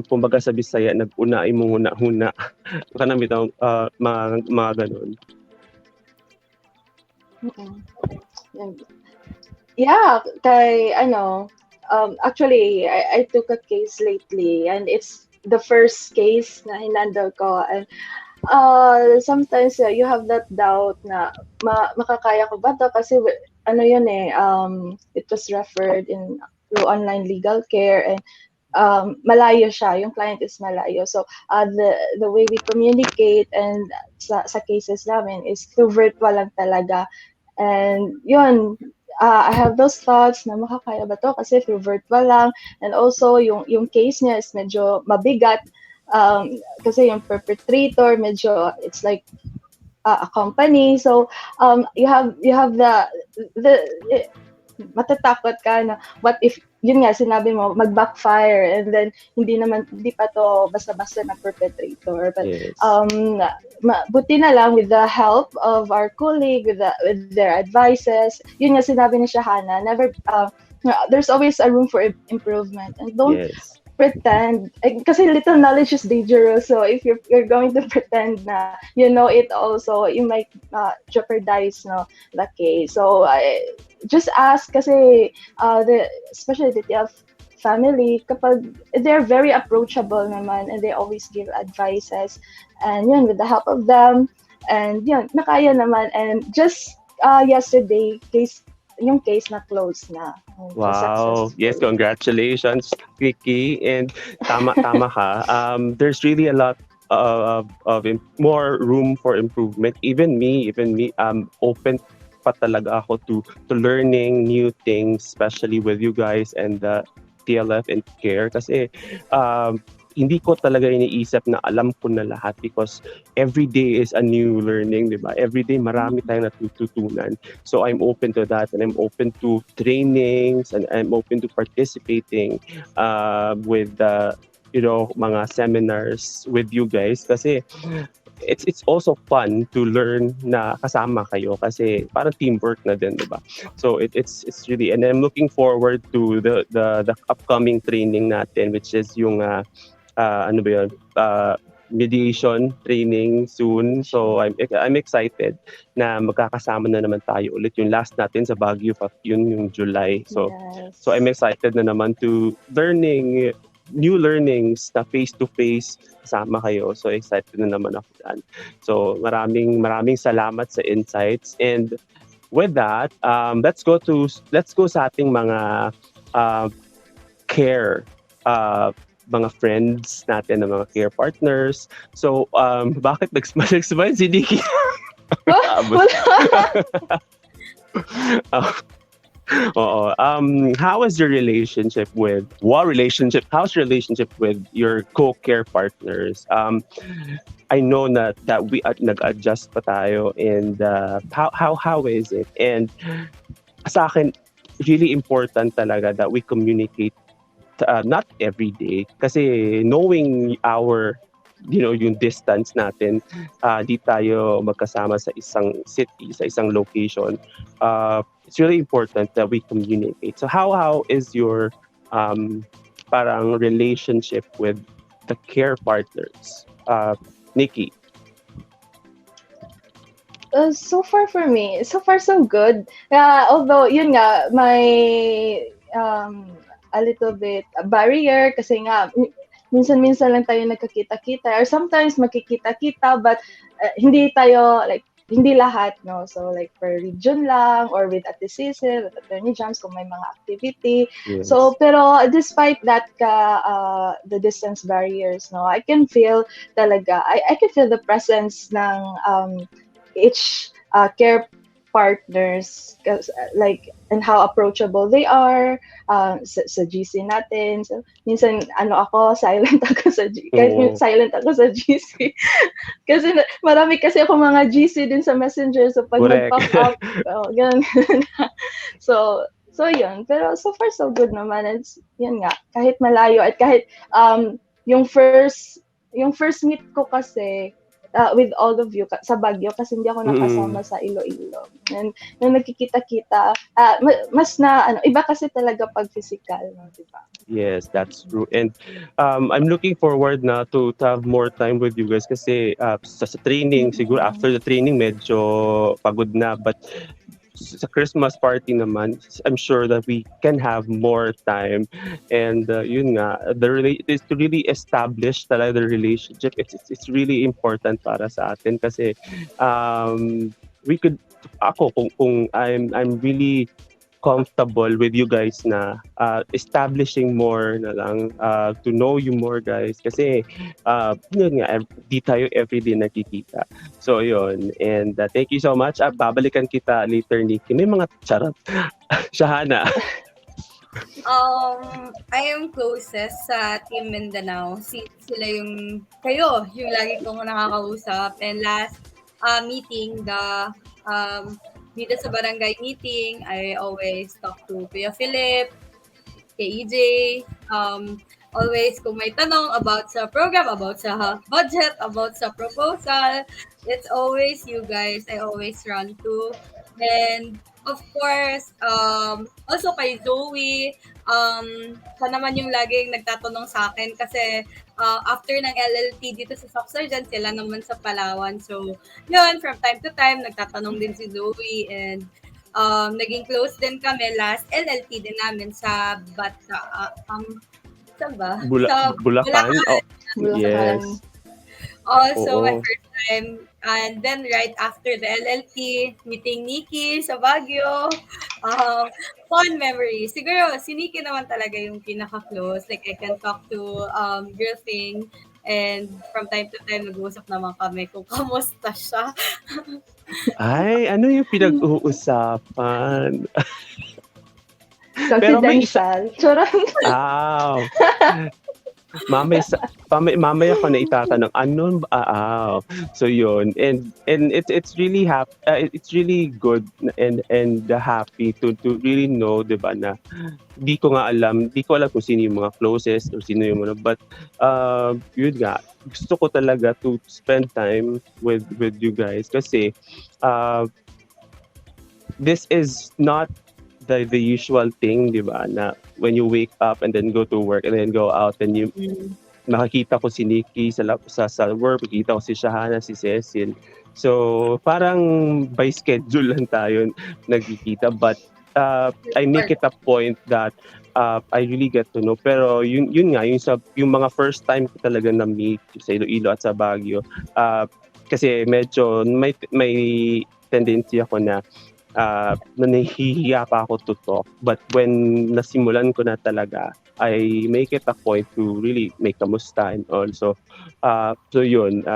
kumbaga sa Bisaya nag-unay mo huna-huna ka na bitaw mga ganon. Yeah, actually, I took a case lately and it's the first case na hinandle ko and sometimes you have that doubt na makakaya ko ba to kasi it was referred through online legal care and malayo siya, yung client is malayo. So the way we communicate and sa cases namin is through virtual lang talaga. And yun, I have those thoughts na makakaya ba to kasi through virtual lang, and also yung case niya is medyo mabigat. kasi yung perpetrator, medyo, it's like a company. So, you have the, matatakot ka na, what if, yun nga, sinabi mo, mag-backfire, and then, hindi pa to basta-basta na perpetrator. But, Yes. buti na lang with the help of our colleague, with their advices, yun nga sinabi ni Shahana, there's always a room for improvement, and don't Yes. pretend, kasi little knowledge is dangerous. So if you're going to pretend na you know it also, you might jeopardize the case. So just ask, kasi especially the TF family, kapag they're very approachable naman, and they always give advices, and yun, with the help of them, and yun, nakaya naman. And just yesterday, yung case na close na. Wow. Yes, congratulations, Kiki. And tama ka. There's really a lot of more room for improvement. Even me, open pa talaga ako to learning new things, especially with you guys and the TLF and CARE. Kasi hindi ko talaga iniisip na alam ko na lahat, because every day is a new learning, di ba? Every day marami tayong natututunan. So I'm open to that, and I'm open to trainings, and I'm open to participating with mga seminars with you guys, kasi it's also fun to learn na kasama kayo, kasi parang teamwork na din, di ba? So it's really, and I'm looking forward to the upcoming training natin, which is yung mediation training soon. So I'm excited na magkakasama na naman tayo ulit. Yung last natin sa Baguio, yung July. So Yes. so I'm excited na naman to new learnings na face-to-face kasama kayo. So excited na naman ako dyan. So maraming salamat sa insights. And with that, let's go sa ating mga care mga friends natin, ng mga care partners. So, bakit nag-smile si Nikki? Oo. How's your relationship with your co-care partners? I know that we nag-adjust pa tayo, and how is it? And sa akin, really important talaga that we communicate, not every day, kasi knowing yung distance natin, di tayo magkasama sa isang city, sa isang location. It's really important that we communicate. So how is your parang relationship with the care partners? Nikki? So far for me, so far so good. Although, yun nga, my a little bit barrier, kasi nga minsan-minsan lang tayo nagkakita-kita, or sometimes magkikita-kita, but hindi lahat, no? So like per region lang, or with Ate Cecil, with Attorney Jams, kung may mga activity. Yes. So pero despite that the distance barriers, no, I can feel talaga, I can feel the presence ng each care partners, and how approachable they are sa GC natin. So minsan silent ako sa GC. Kasi marami kasi ako mga GC din sa Messenger, so pag nag-pop up, ganun. So yun, pero so far so good naman. It's yun nga, kahit malayo, at kahit yung first meet ko kasi with all of you sa Baguio, kasi hindi ako nakasama sa Iloilo. And nung nagkikita-kita, mas na iba kasi talaga pag physical, no, di ba? Yes, that's true. And I'm looking forward na to have more time with you guys, kasi sa training, siguro after the training medyo pagod na, but sa Christmas party naman, I'm sure that we can have more time. And yun nga, is to really establish talaga the relationship. It's really important para sa atin, kasi kung I'm really comfortable with you guys na establishing more na lang, to know you more, guys, kasi yun nga, di tayo everyday nakikita. So yun, and thank you so much. Babalikan kita later, Nikki. May mga charot. Shahana. I am closest sa Team Mindanao. Sila yung lagi kong nakakausap. And last meeting, um, dito sa barangay meeting, I always talk to Kuya Philip, kay EJ, always kung may tanong about sa program, about sa budget, about sa proposal, it's always you guys I always run to. And of course, also kay Zoe, siya naman yung laging nagtatanong sa akin kasi after ng LLT dito sa SOCSARGEN, sila naman sa Palawan. So, yun, from time to time, nagtatanong din si Zoe and naging close din kami last LLT din namin sa Bata, saan ba? Sa Bulacan? Bulacan. Oh, Bulacan. yes. Also, my Oo. first time. And then right after the LLT, meeting Nikki sa Baguio. Fun memories. Siguro, si Nikki naman talaga yung pinaka-close. Like, I can talk to girl thing. And from time to time, nag-uusap naman kami kung kamusta siya. Ay, ano yung pinag-uusapan? Pero may isa... Confidential. Charot. Ah, mamaya ko na itatanong so yun, and it's really it's really good and happy to really know, 'di ba, na di ko alam kung sino yung mga closest or sino yung mga, but yun nga, gusto ko talaga to spend time with you guys kasi uh, this is not the usual thing, 'di ba, na when you wake up and then go to work and then go out and you nakakita ko si Nikki sa work, nakita ko si Shahana, si Cecil. So, parang by schedule lang tayo nagkikita, but I make it a point that I really get to know. Pero yun nga, yung mga first time ko talaga na meet sa Iloilo at sa Baguio, kasi medyo may tendency ako na nahihiya pa ako to talk. But when nasimulan ko na talaga, I make it a point to really make kamusta and all. So yun,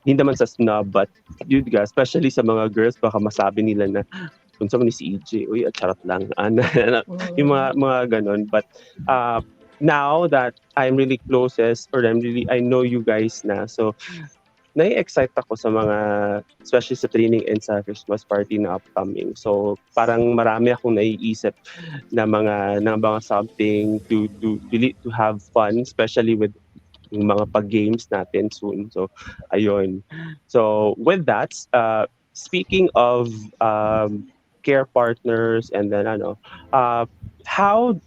hindi naman sa snob, but yun nga, especially sa mga girls, baka masabi nila na kung saan ni si EJ, uy, at charot lang. Yung mga ganon. But now that I'm really closest, or I know you guys na, so nai-excite ako sa mga, especially sa training and sa Christmas party na upcoming. So, parang marami akong naiisip na mga something to have fun, especially with yung mga pag-games natin soon. So, ayun. So, with that, speaking of care partners and then how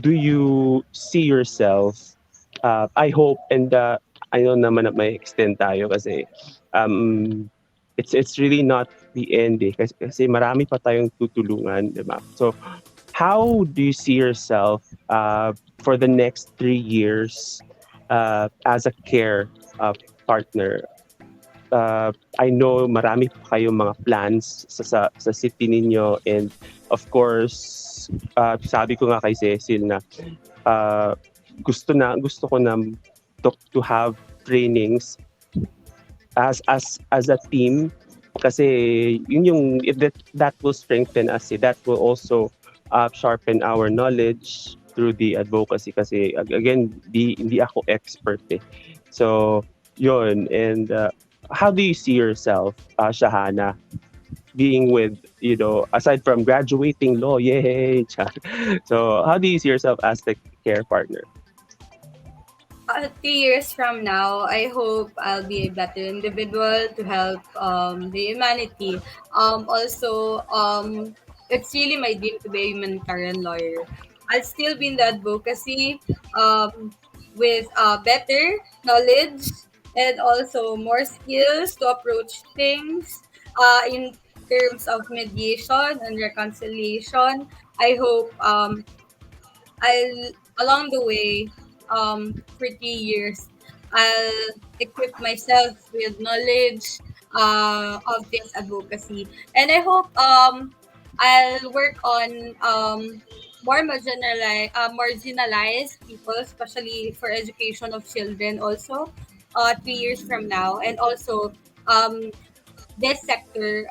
do you see yourself? I hope, and I know naman na may extend tayo kasi it's really not the end kasi marami pa tayong tutulungan, di ba? So, how do you see yourself for the next 3 years as a care partner? I know marami pa kayong mga plans sa city ninyo, and of course, sabi ko nga kay Cecil na gusto ko na to have trainings as a team kasi yun yung that will strengthen us, that will also sharpen our knowledge through the advocacy kasi again hindi ako expert so yun. And how do you see yourself, Shahana, being with, aside from graduating law, yay, so how do you see yourself as the care partner? 2 years from now, I hope I'll be a better individual to help the humanity. Also, it's really my dream to be a humanitarian lawyer. I'll still be in the advocacy with better knowledge and also more skills to approach things in terms of mediation and reconciliation. I hope I'll along the way, for 3 years, I'll equip myself with knowledge of this advocacy, and I hope I'll work on marginalized people, especially for education of children. Also, 3 years from now, and also this sector.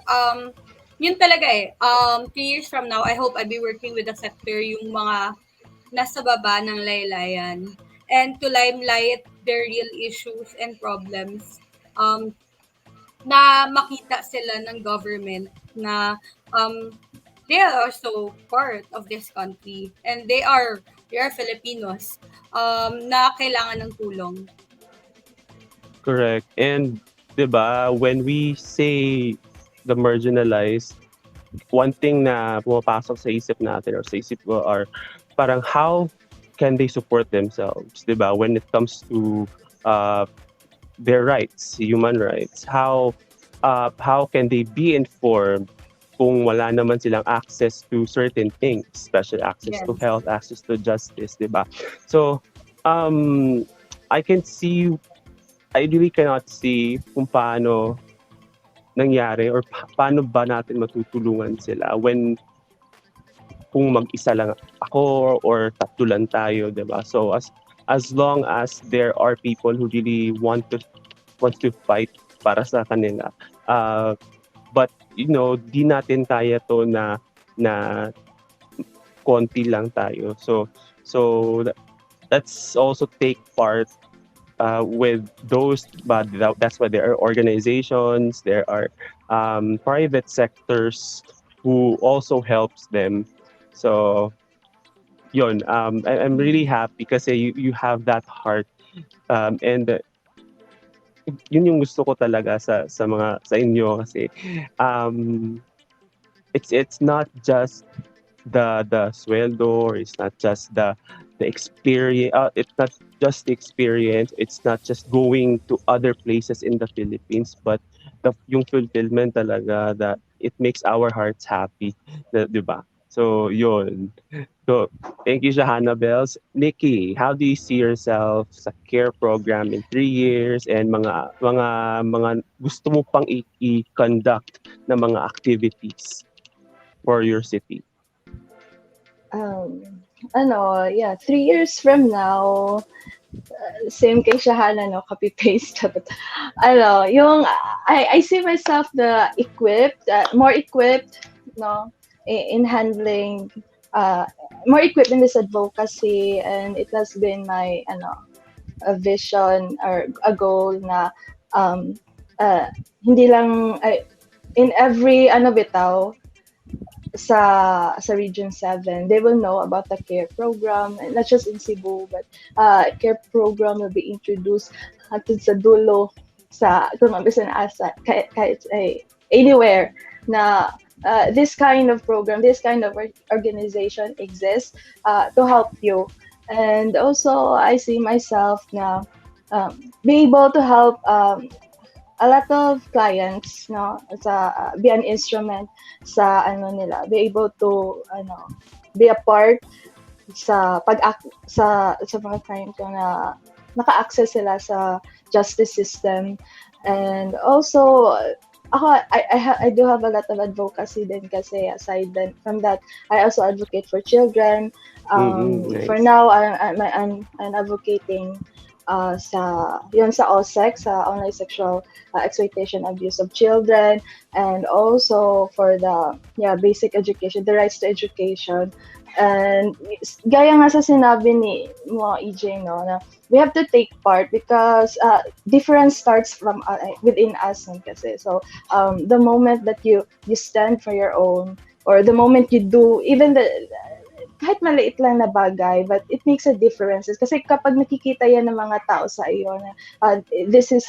yun talaga eh. 3 years from now, I hope I'll be working with the sector, yung mga nasa baba ng laylayan, and to limelight their real issues and problems, na makita sila ng government na they are also part of this country and they are Filipinos na kailangan ng tulong. Correct. And 'di ba, when we say the marginalized, one thing na pumapasok sa isip natin or sa isip ko are parang how can they support themselves, 'di ba? When it comes to uh, their rights, human rights, how can they be informed kung wala naman silang access to certain things, special access to Yes. health, access to justice, 'di ba? So, um, I can see I really cannot see kung paano nangyari or paano ba natin matutulungan sila when kung mag-isa lang ako or tatlo lang tayo, 'di ba? So as long as there are people who really want to fight para sa kanila, but di natin kaya to na konti lang tayo. So let's also take part with those, but that's why there are organizations, there are private sectors who also helps them. So yun, I'm really happy kasi you have that heart, and yun yung gusto ko talaga sa inyo kasi um, it's not just the sweldo, or it's not just the experience, it's not just the experience, it's not just going to other places in the Philippines, but yung fulfillment talaga that it makes our hearts happy, 'di ba? So yun. So thank you, Shahana Bells. Nikki, how do you see yourself sa care program in 3 years, and mga gusto mo pang i-conduct na mga activities for your city? Yeah, 3 years from now, same kay Shahana, no, copy-paste. Yung, I see myself more equipped, no, in handling, more equipped in this advocacy, and it has been my, a vision or a goal na, hindi lang, in every, bitaw, sa Region 7, they will know about the care program, and not just in Cebu, but care program will be introduced hatid sa dulo sa kung mabisan asa kahit anywhere na this kind of program, this kind of organization exists to help you. And also I see myself na be able to help a lot of clients, no, sa be an instrument sa nila, be able to be a part sa sa mga client ko na naka-access sila sa justice system. And also I do have a lot of advocacy din kasi aside then from that, I also advocate for children. Nice. For now I'm advocating sa OSEC, sa online sexual exploitation, abuse of children, and also for the basic education, the rights to education. And gaya nga sa sinabi ni mo, EJ, no, na we have to take part because difference starts from within us kasi. So the moment that you stand for your own, or the moment you do even kahit maliit lang na bagay, but it makes a difference. Kasi kapag nakikita yan ng mga tao sa iyo na this is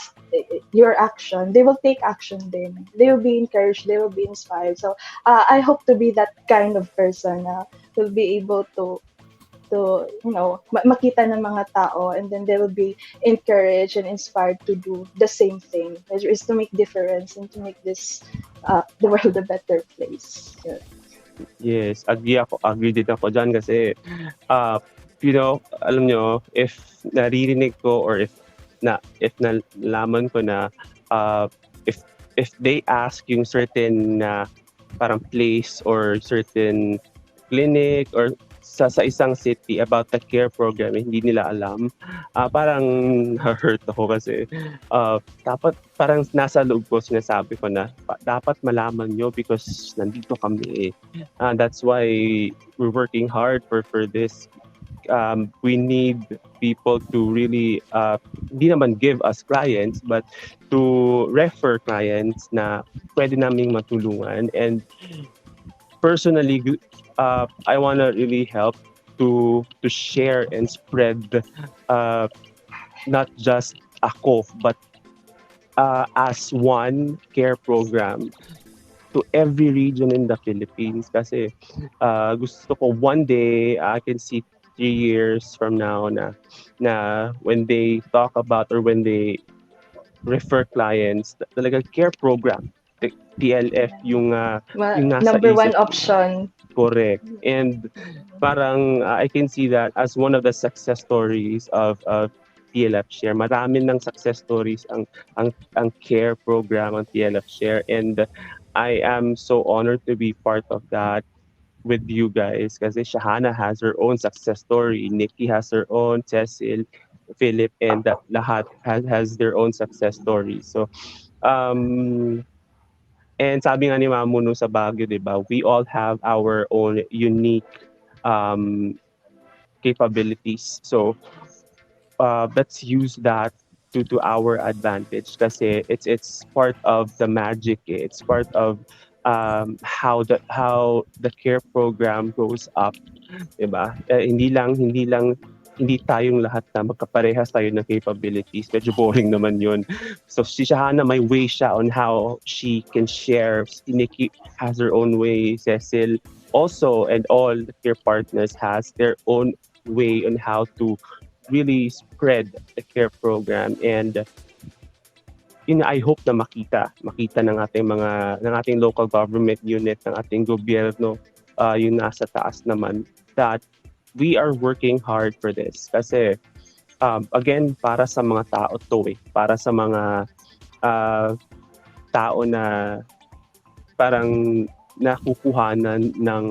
your action, they will take action din. They will be encouraged, they will be inspired. So I hope to be that kind of person na will be able to makita ng mga tao, and then they will be encouraged and inspired to do the same thing, which is to make difference and to make this the world a better place. Yeah. Yes, agree din ako dyan kasi, alam nyo, if naririnig ko or if nalaman ko na, if they ask yung certain parang place or certain clinic or sa isang city about the care program, hindi nila alam, parang hurt ako kasi dapat parang nasa loob ko sinasabi ko na dapat malaman nyo because nandito kami eh. That's why we're working hard for this. We need people to really hindi naman give us clients but to refer clients na pwede naming matulungan. And personally, I want to really help to share and spread uh, not just ako but as one care program to every region in the Philippines kasi gusto ko one day I can see 3 years from now na when they talk about or when they refer clients talaga care program TLF yung nasa Number one isip. option. Correct. And parang I can see that as one of the success stories of TLF Share. Marami ng success stories ang care program ng TLF Share, and I am so honored to be part of that with you guys kasi Shahana has her own success story, Nikki has her own, Cecil, Philip, and lahat has their own success story. So um and sabi nga ni Mamu sa Baguio, 'di ba? We all have our own unique um, capabilities. So let's use that to our advantage kasi it's part of the magic. It's part of how the care program goes up, 'di ba? Hindi tayong lahat na magkaparehas tayo ng capabilities. Medyo boring naman 'yun. So si Shahana may way siya on how she can share. Si Nikki has her own way. Cecil also, and all the care partners has their own way on how to really spread the care program. And I hope na makita ng ating local government unit, ng ating gobyerno, yung nasa taas naman, that we are working hard for this. Kasi again, para sa mga tao to para sa mga tao na parang nakukuhanan ng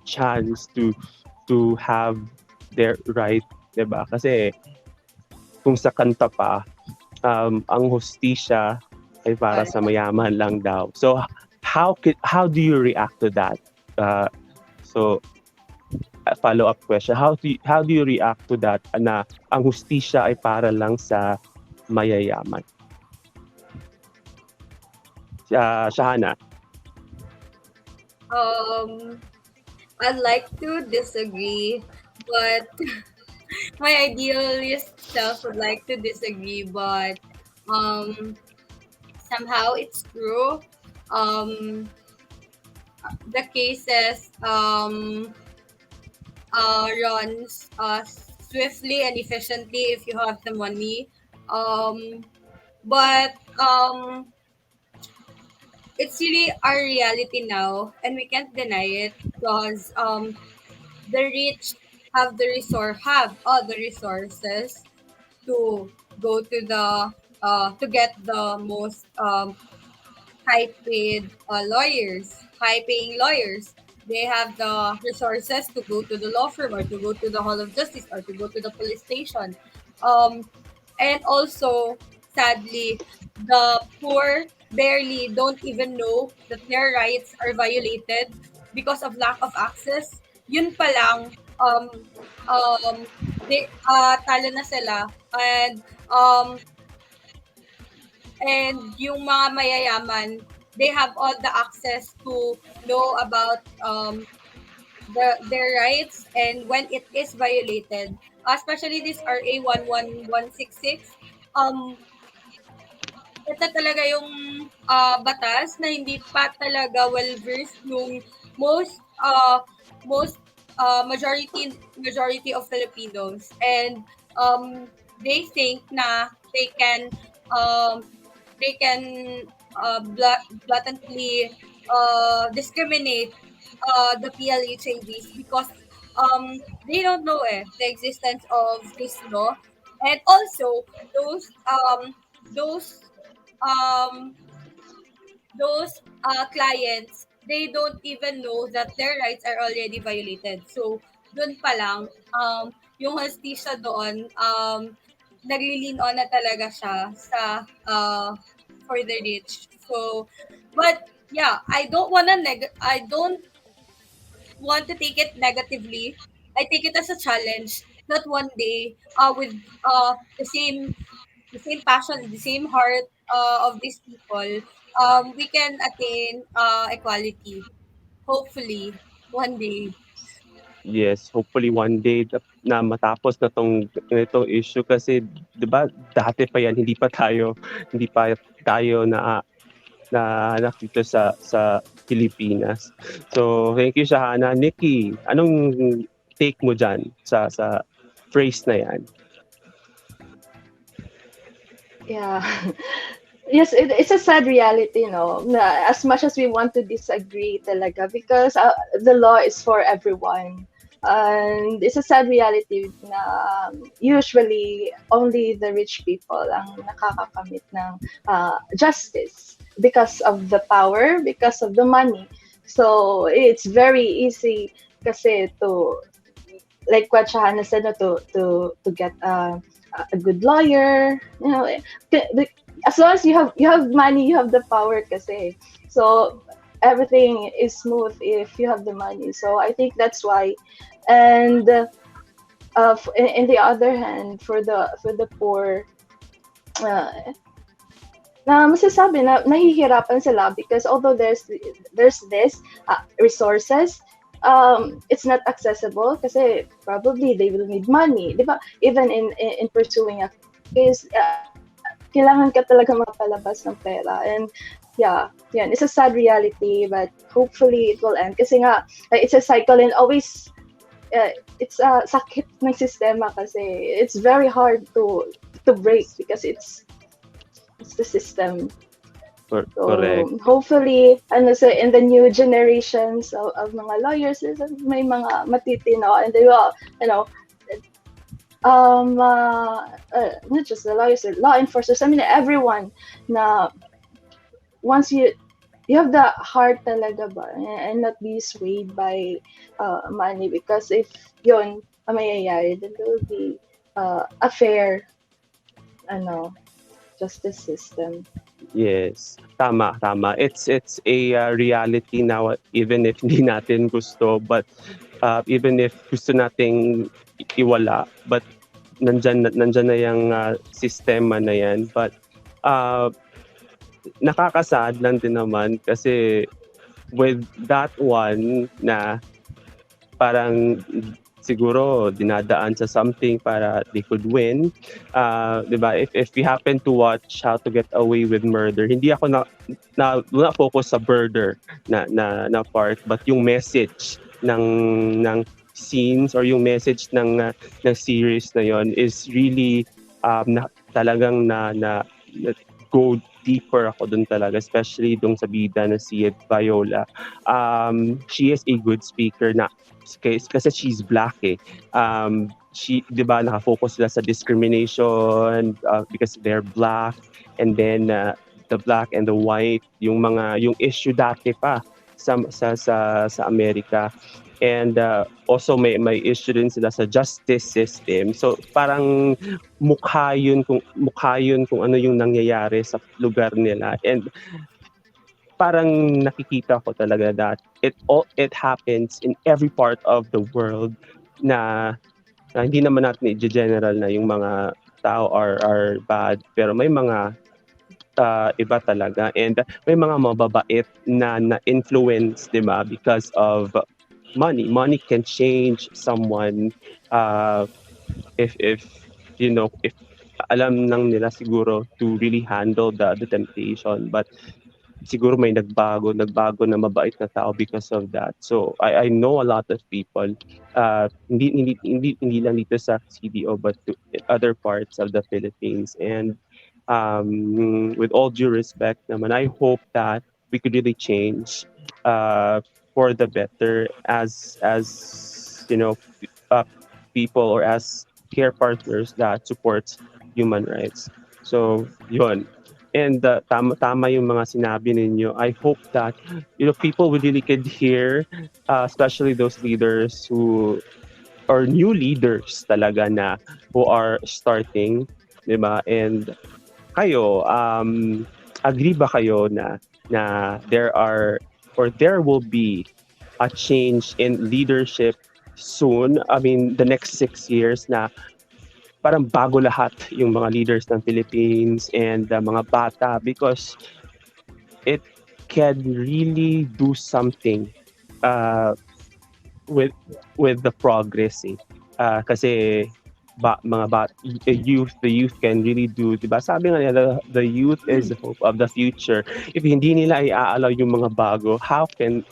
chance to have their right, 'di ba? Kasi kung sa kanta pa, ang hustisya ay para sa mayaman lang daw. So how do you react to that? So a follow-up question, how do you react to that na ang hustisya ay para lang sa mayayaman? Shahana. I'd like to disagree, but my idealist self would like to disagree, but somehow it's true. The cases runs swiftly and efficiently if you have the money. But it's really our reality now, and we can't deny it because the rich have all the resources to go to the to get the most high paid high paying lawyers. They have the resources to go to the law firm or to go to the Hall of Justice or to go to the police station. Um, and also, sadly, the poor barely don't even know that their rights are violated because of lack of access. Yun pa lang, talo na sila. Um, and yung mga mayayaman, they have all the access to know about their rights and when it is violated. Especially this RA 11166, ito talaga yung batas na hindi pa talaga well-versed yung most majority of Filipinos, and they think na um, they can blatantly discriminate the PLHAVs because they don't know the existence of this law, and also those those um, clients, they don't even know that their rights are already violated. So dun pa lang, yung hustisya doon, nagli-lean on na talaga siya sa for the rich. So, but yeah, I don't want to take it negatively. I take it as a challenge that one day, with the same passion, the same heart of these people, we can attain equality. Hopefully, one day. Yes, hopefully one day na matapos na 'tong issue kasi 'di ba dati pa 'yan hindi pa tayo naanak dito sa Pilipinas. So, thank you Shahana. Nikki, anong take mo diyan sa phrase na 'yan? Yeah. Yes, it's a sad reality, as much as we want to disagree talaga, because the law is for everyone. And it's a sad reality na usually only the rich people ang nakakakamit ng justice because of the power, because of the money. So it's very easy kasi to, like what Shahana said, to get a good lawyer, as long as you have money, you have the power kasi. So everything is smooth if you have the money. So I think that's why. And in the other hand, for the poor, na masasabi na nahihirapan sila because although there's this resources, it's not accessible kasi probably they will need money, di ba? Even in pursuing a case, kailangan ka talaga makapalabas ng pera. And yeah, it's a sad reality, but hopefully it will end kasi nga it's a cycle, and always it's a sakit ng sistema kasi it's very hard to break because it's the system. So Correct. hopefully, in the new generations of mga lawyers, may mga matitino, and they will, not just the lawyers, law enforcers. I mean, everyone na once you have the heart talaga ba, and not be swayed by money, because if yun ang mayayari, then there will be a fair justice system. Yes, tama, tama. It's a reality now, even if hindi natin gusto, but even if gusto nating iwala, but nandyan na yung sistema na yan. But nakakasad lang din naman kasi with that one na parang siguro dinadaan sa something para they could win. 'Di ba? If we happen to watch How to Get Away with Murder, hindi ako na focus sa murder na part, but yung message ng scenes or yung message ng series na yon is really talagang na go deeper ako dun talaga, especially dun sa bida na si Viola. She is a good speaker na kasi she's black eh. She, 'di ba, naka-focus sila sa discrimination because they're black, and then the black and the white, yung issue dati pa sa Amerika. And also may issue din sila sa justice system. So parang mukha yun kung ano yung nangyayari sa lugar nila. And parang nakikita ko talaga that it happens in every part of the world na hindi naman natin i-general na yung mga tao are bad, pero may mga iba talaga, and may mga mababait na influence, 'di ba, because of money can change someone if if alam nang nila siguro to really handle the temptation. But siguro may nagbago na mabait na tao because of that. So I know a lot of people, hindi lang dito sa CDO, but to other parts of the Philippines. And with all due respect naman, I hope that we could really change for the better as uh, people, or as care partners that supports human rights. So yun. And tama yung mga sinabi ninyo. I hope that people really could hear, especially those leaders who or new leaders talaga na who are starting, 'di ba? And kayo, agree ba kayo na there are or there will be a change in leadership soon? I mean, the next 6 years na parang bago lahat yung mga leaders ng Philippines and mga bata because it can really do something uh, with the progress eh. Kasi the youth can really do, 'di ba? Sabi nga nila, the youth is the hope of the future. If hindi nila i-allow yung mga bago, how can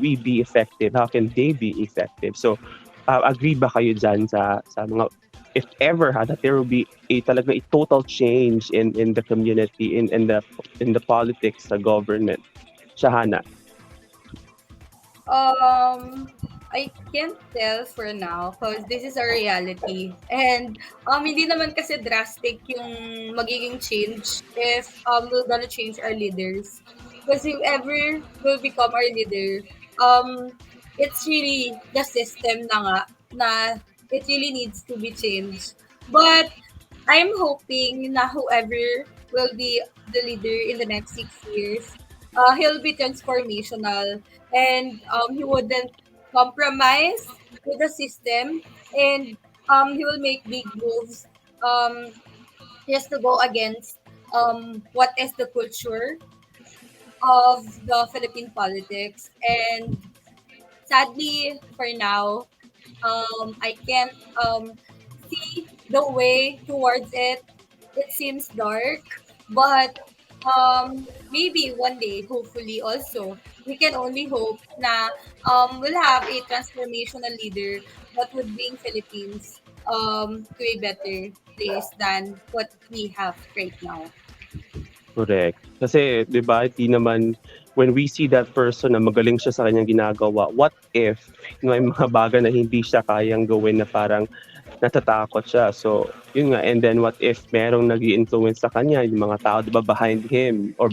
we be effective? How can they be effective? So, agree ba kayo dyan sa mga, if ever that there will be talaga a total change in the community, in the politics, the government? Shahana. I can't tell for now because this is a reality. And hindi naman kasi drastic yung magiging change if we're gonna change our leaders. Because whoever will become our leader, it's really the system na nga na it really needs to be changed. But I'm hoping na whoever will be the leader in the next 6 years, he'll be transformational and he wouldn't compromise with the system and he will make big moves just to go against what is the culture of the Philippine politics. And sadly, for now, I can't see the way towards it. It seems dark, but maybe one day, hopefully, also we can only hope na we'll have a transformational leader that would bring Philippines to a better place than what we have right now. Correct. Kasi 'di ba, hindi naman when we see that person na magaling siya sa kanyang ginagawa, what if may mga bagay na hindi siya kayang gawin na parang natatakot siya. So, yun nga. And then what if merong nag-i-influence sa kanya, yung mga tao, 'di ba, behind him or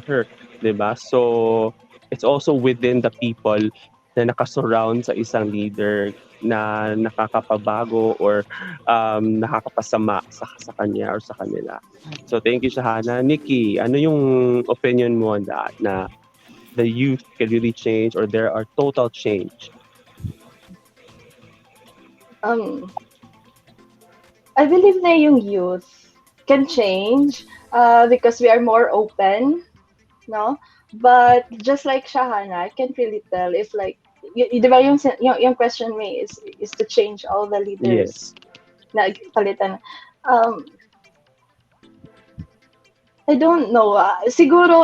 her, 'di ba? So, it's also within the people na nakasurround sa isang leader na nakakapabago or nakakapasama sa kanya or sa kanila. So, thank you, Shahana. Nikki, ano yung opinion mo on that na the youth can really change or there are total change? I believe na yung youth can change because we are more open, no? But just like Shahana, I can't really tell if like, di ba yung question me is to change all the leaders na palitan. I don't know. Siguro,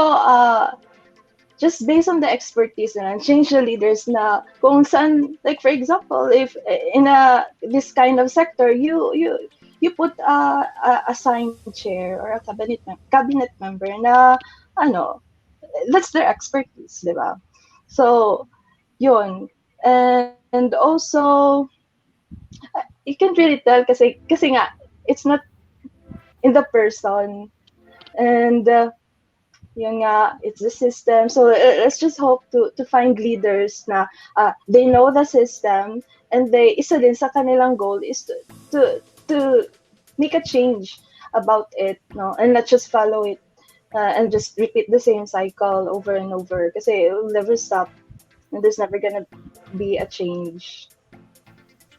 just based on the expertise na change the leaders na kung saan, like for example, if in this kind of sector, you put a assigned chair or a cabinet member na ano, that's their expertise, di ba? So, yun. And also, you can't really tell kasi nga, it's not in the person. And yun nga, it's the system. So let's just hope to find leaders na they know the system and isa din sa kanilang goal is to make a change about it, no? And not just follow it and just repeat the same cycle over and over kasi it will never stop and there's never gonna be a change.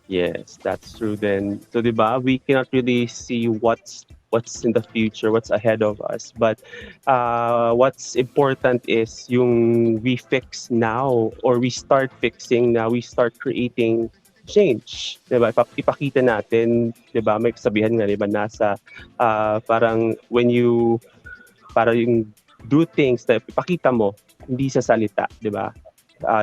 Yes, that's true then. So, di ba, we cannot really see what's in the future, what's ahead of us. But what's important is yung we fix now or we start fixing now, we start creating change. Diba? Ipakita natin, diba? May kasabihan nga, diba? Nasa parang when you parang do things na ipakita mo, hindi sa salita, diba?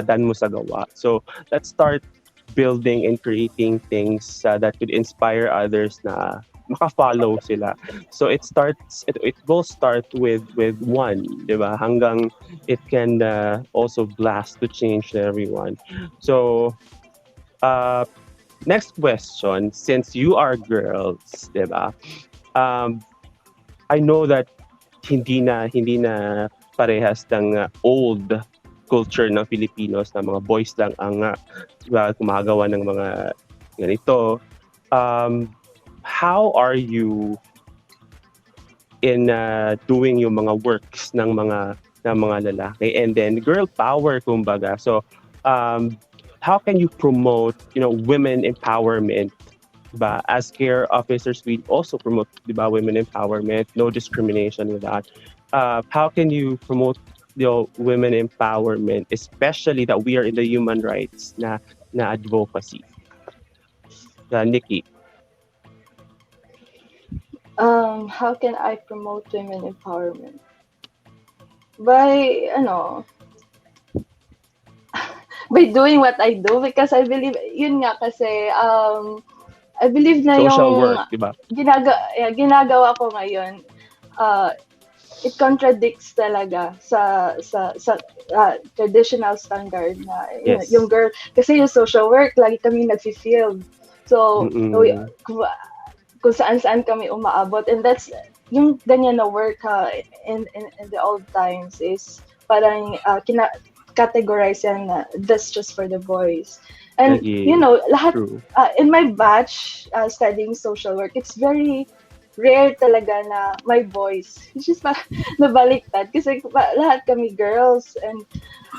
Dan mo sa gawa. So let's start building and creating things that could inspire others na maka-follow sila. So it will start with one, 'di ba? Hanggang it can also blast to change everyone. So next question, since you are girls, 'di ba? I know that hindi na parehas ng old culture ng Filipinos na mga boys lang ang gumagawa ng mga ganito. How are you in doing yung mga works ng mga lalaki, and then girl power kumbaga? So how can you promote, women empowerment, diba? As care officers, we also promote, diba, women empowerment, no discrimination with that. How can you promote, women empowerment, especially that we are in the human rights na advocacy? Nikki. How can I promote women empowerment? By, by doing what I do, because I believe, yun nga kasi, I believe na Social yung work, diba? ginagawa ko ngayon, it contradicts talaga sa traditional standard na Yes. yung girl, kasi yung social work lagi kami nagfi-field, so kung saan kami umaabot, and that's yung ganyan na work in the old times is parang categorize yan na that's just for the boys. And lahat in my batch studying social work, it's very rare talaga na my boys, which is nabaliktad kasi lahat kami girls, and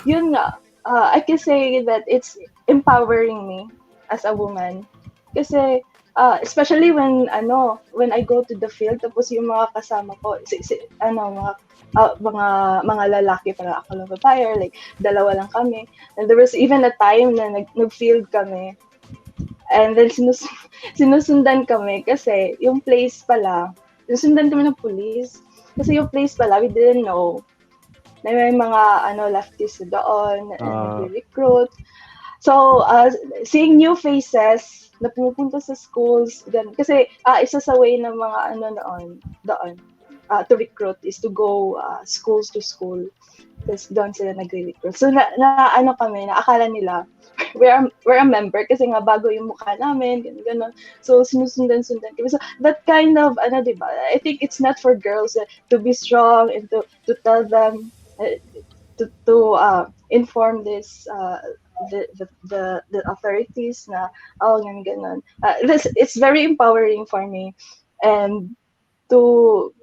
yun nga, I can say that it's empowering me as a woman kasi especially when I go to the field, tapos yung mga kasama ko mga lalaki, para ako lang babae, like dalawa lang kami, and there was even a time na nag-field kami, and then sinusundan kami kasi yung place pala, sinusundan kami ng police kasi yung place pala, we didn't know na may mga leftists doon nag-recruit. So seeing new faces na pumupunta sa schools, kasi isa sa way ng mga doon to recruit is to go schools to school. Tapos doon sila nagre-recruit. So kami, akala nila we're a member kasi nga bago yung mukha namin, ganun. So sinusundan kami. So that kind of diba? I think it's not for girls to be strong and to tell them to inform this the authorities na ganun. It's very empowering for me, and to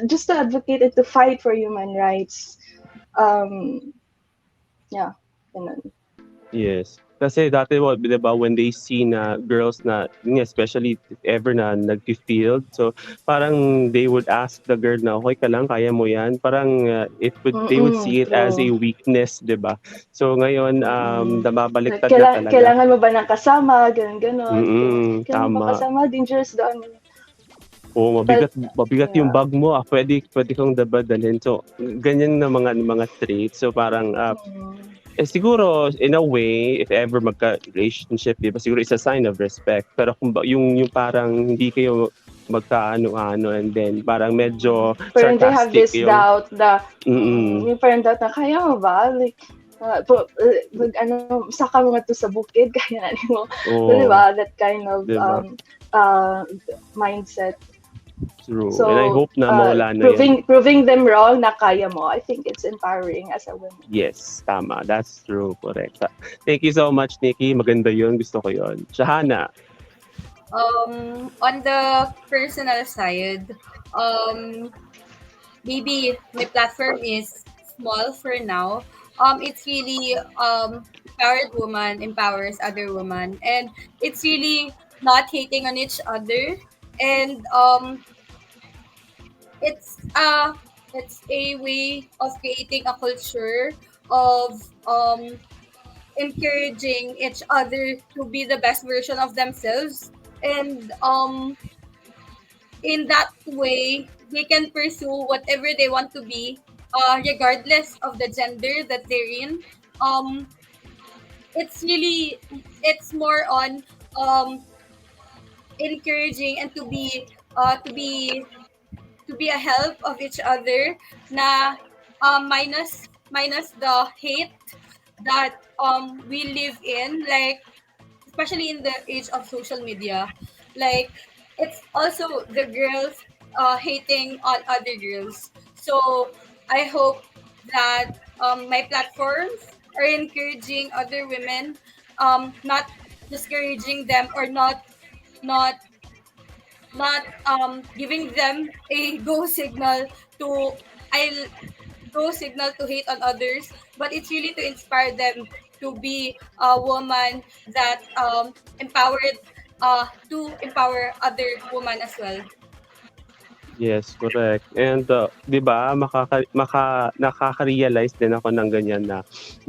just to advocate and to fight for human rights. Ganun. Yes. Kasi dati, diba, when they see na girls na, especially if ever na nag-field, so parang they would ask the girl na, okay ka lang, kaya mo yan. Parang they would see it as a weakness, diba? So ngayon, nababaliktad na talaga. Kailangan mo ba ng kasama? Ganun. Kailangan mo Tama. ba kasama? Dangerous doon. Oo, mabigat yung bag mo. Pwede kong dalhin. So, ganyan na mga traits. So parang, siguro, in a way, if ever magka-relationship, diba, siguro it's a sign of respect. Pero kung yung parang hindi kayo magkaano-ano, and then parang medyo sarcastic. They have this doubt na, yung parang doubt na, kaya mo ba? Like, saka mo nga to sa bukid, kaya na mo. So, diba? That kind of mindset. True. So, and I hope na mawala na yan. Proving them wrong na kaya mo, I think it's empowering as a woman. Yes, tama. That's true. Correct. Thank you so much, Nikki. Maganda yun. Gusto ko yun. Shahana. On the personal side, maybe my platform is small for now. It's really empowered woman empowers other women, and it's really not hating on each other, and it's a way of creating a culture of encouraging each other to be the best version of themselves, and in that way they can pursue whatever they want to be, regardless of the gender that they're in. It's more on encouraging and to be a help of each other, na minus the hate that we live in, like especially in the age of social media. Like, it's also the girls hating on other girls. So I hope that my platforms are encouraging other women, not discouraging them or not giving them a go signal to I'll go signal to hate on others, but it's really to inspire them to be a woman that empowered to empower other women as well. Yes, correct. And, 'di ba nakaka-realize din ako ng ganyan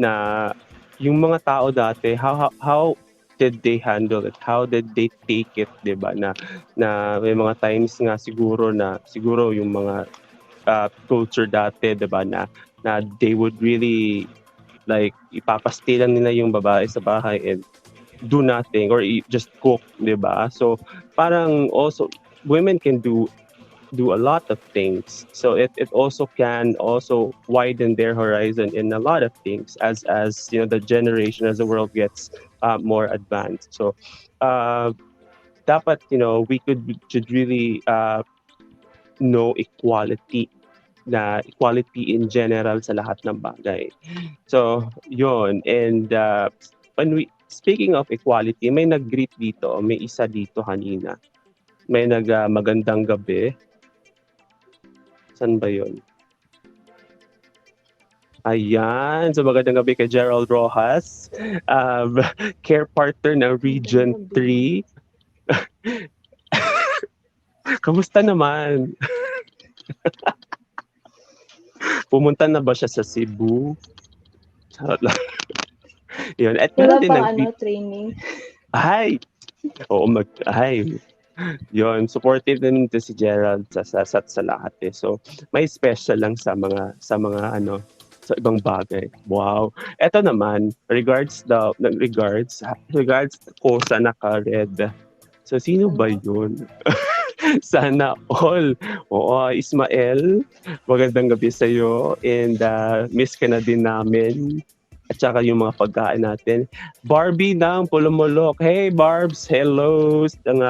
na yung mga tao dati how did they handle it? How did they take it, 'di ba? Na may mga times nga siguro yung mga, culture dati, 'di ba, na they would really like ipapastay lang nila yung babae sa bahay and do nothing or just cook, 'di ba? So, parang also women can do a lot of things. So it also can also widen their horizon in a lot of things as you know the generation as the world gets more advanced. So uh, dapat should really know equality in general sa lahat ng bagay. So yon and when we speaking of equality, may nag-greet dito, may isa dito kanina. May magandang gabi. Saan ba yun? Ayan. So magandang gabi kay Gerald Rojas, care partner ng Region 3. Kamusta naman? Pumunta na ba siya sa Cebu? Charot lang. Yun. At Wala meron din pang training. Ay! Oo, yun, supportive din to si Gerald sa lahat eh. So, may special lang sa mga sa ibang bagay. Wow. Eto naman, regards ko sa naka-red. So, sino ba yun? Sana all. Oo, Ismael, magandang gabi sa'yo. And miss ka na din namin. At saka yung mga pagkain natin. Barbie ng Pulumulok. Hey, Barbs! Hello! Ng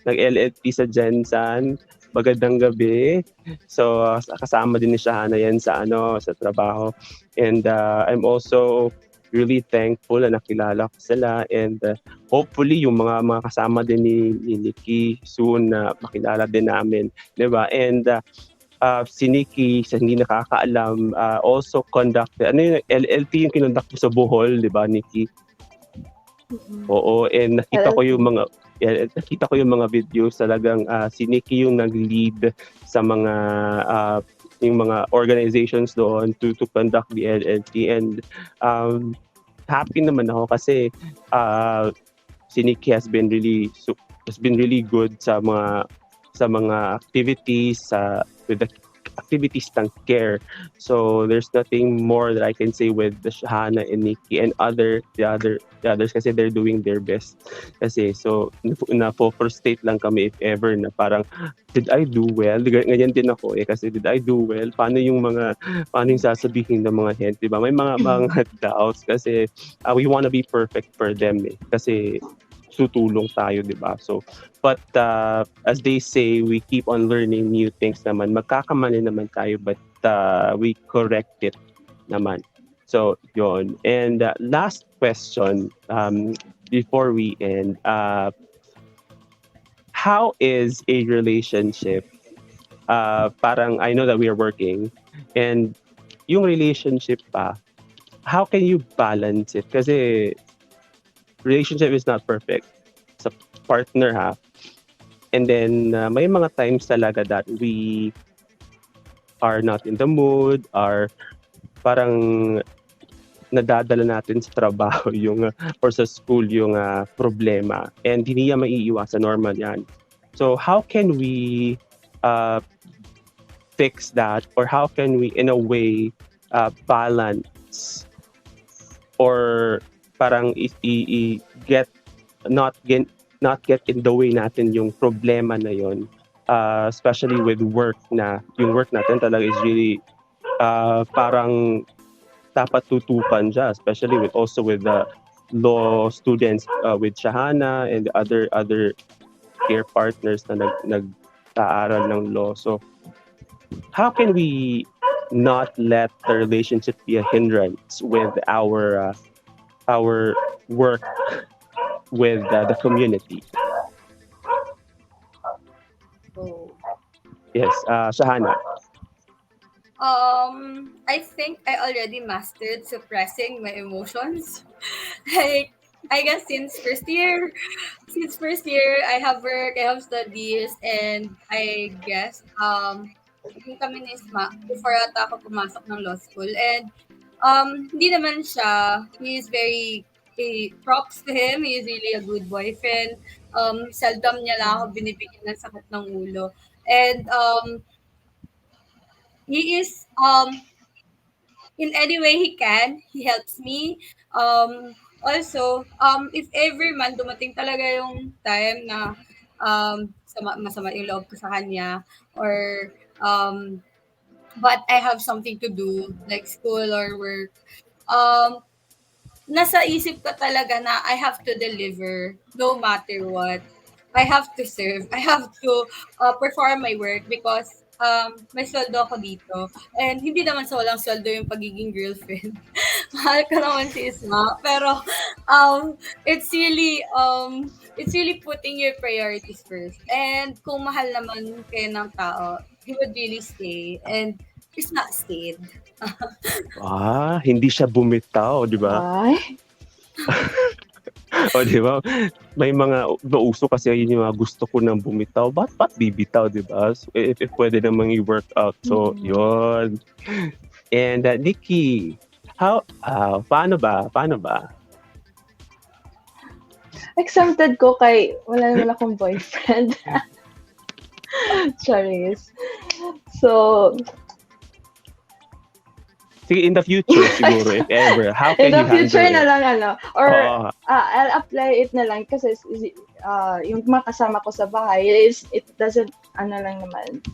LLT sa Jensan. Magandang gabi. So, kasama din ni Shahana yan sa trabaho. And I'm also really thankful na nakilala ko sila and hopefully yung mga kasama din ni Nikki soon na makilala din namin, 'di ba? And si Nikki, sa hindi nakakaalam, also conducted, yung LLT yung kinonduct mo sa BOHOL, di ba, Nikki? Oo, and nakita ko yung mga videos talagang si Nikki yung nag-lead sa mga yung mga organizations doon to conduct the LLT and happy naman ako kasi si Nikki has been really good sa mga activities with the activities ng care. So there's nothing more that I can say with the Shahana and Nikki and the others kasi they're doing their best. Kasi so na-frustrate lang kami if ever na parang did I do well? Ganyan din ako kasi did I do well? Paano yung sasabihin ng mga head, 'di ba? May mga doubts kasi we wanna be perfect for them kasi tutulong tayo, 'di ba? So but as they say, we keep on learning new things naman. Magkakamali naman tayo but we correct it naman. So yon. And last question before we end, how is a relationship parang I know that we are working and yung relationship pa, how can you balance it? Kasi relationship is not perfect sa partner ha. And then may mga times talaga that we are not in the mood or parang nadadala natin sa trabaho or sa school yung problema and hindi yan maiiwasan, normal yan. So how can we fix that or how can we in a way balance or parang not get in the way natin yung problema na yon, especially with work na yung work natin talaga is really parang dapat tutukan siya, especially with the law students with Shahana and other care partners na nag-aaral ng law. So how can we not let the relationship be a hindrance with our work with the community. Oh. Yes, Shahana. I think I already mastered suppressing my emotions. Like, I guess since first year, I have work, I have studies, and I guess, naging kami ni Isma before ata ako pumasok ng law school. And, hindi naman siya, he is very, props to him, he is really a good boyfriend. Seldom niya lang ako binibigyan ng sakit ng ulo. And, he is, in any way he can, he helps me. Also, if ever man dumating talaga yung time na masama yung loob ko sa kanya, or but I have something to do like school or work, um, nasa isip ko talaga na I have to deliver no matter what. I have to serve. I have to perform my work because may sweldo ako dito. And hindi naman sa walang sweldo yung pagiging girlfriend. Mahal ko naman si Isma. Pero it's really putting your priorities first. And kung mahal naman kayo ng tao, he would really stay. And he's not stayed. Hindi siya bumitaw, di ba? Ay. O, di ba? May mga nauso kasi yun yung mga gusto ko nang bumitaw. Ba't bibitaw, di ba? So, if pwede namang i-work out. So, yun. And Nikki, paano ba? Exempted ko kay wala naman akong boyfriend. Charis. So, sige, in the future siguro, if ever, how can in the you handle future it? na lang or Oo. I'll apply it na lang kasi yung mga kasama ko sa bahay it doesn't lang naman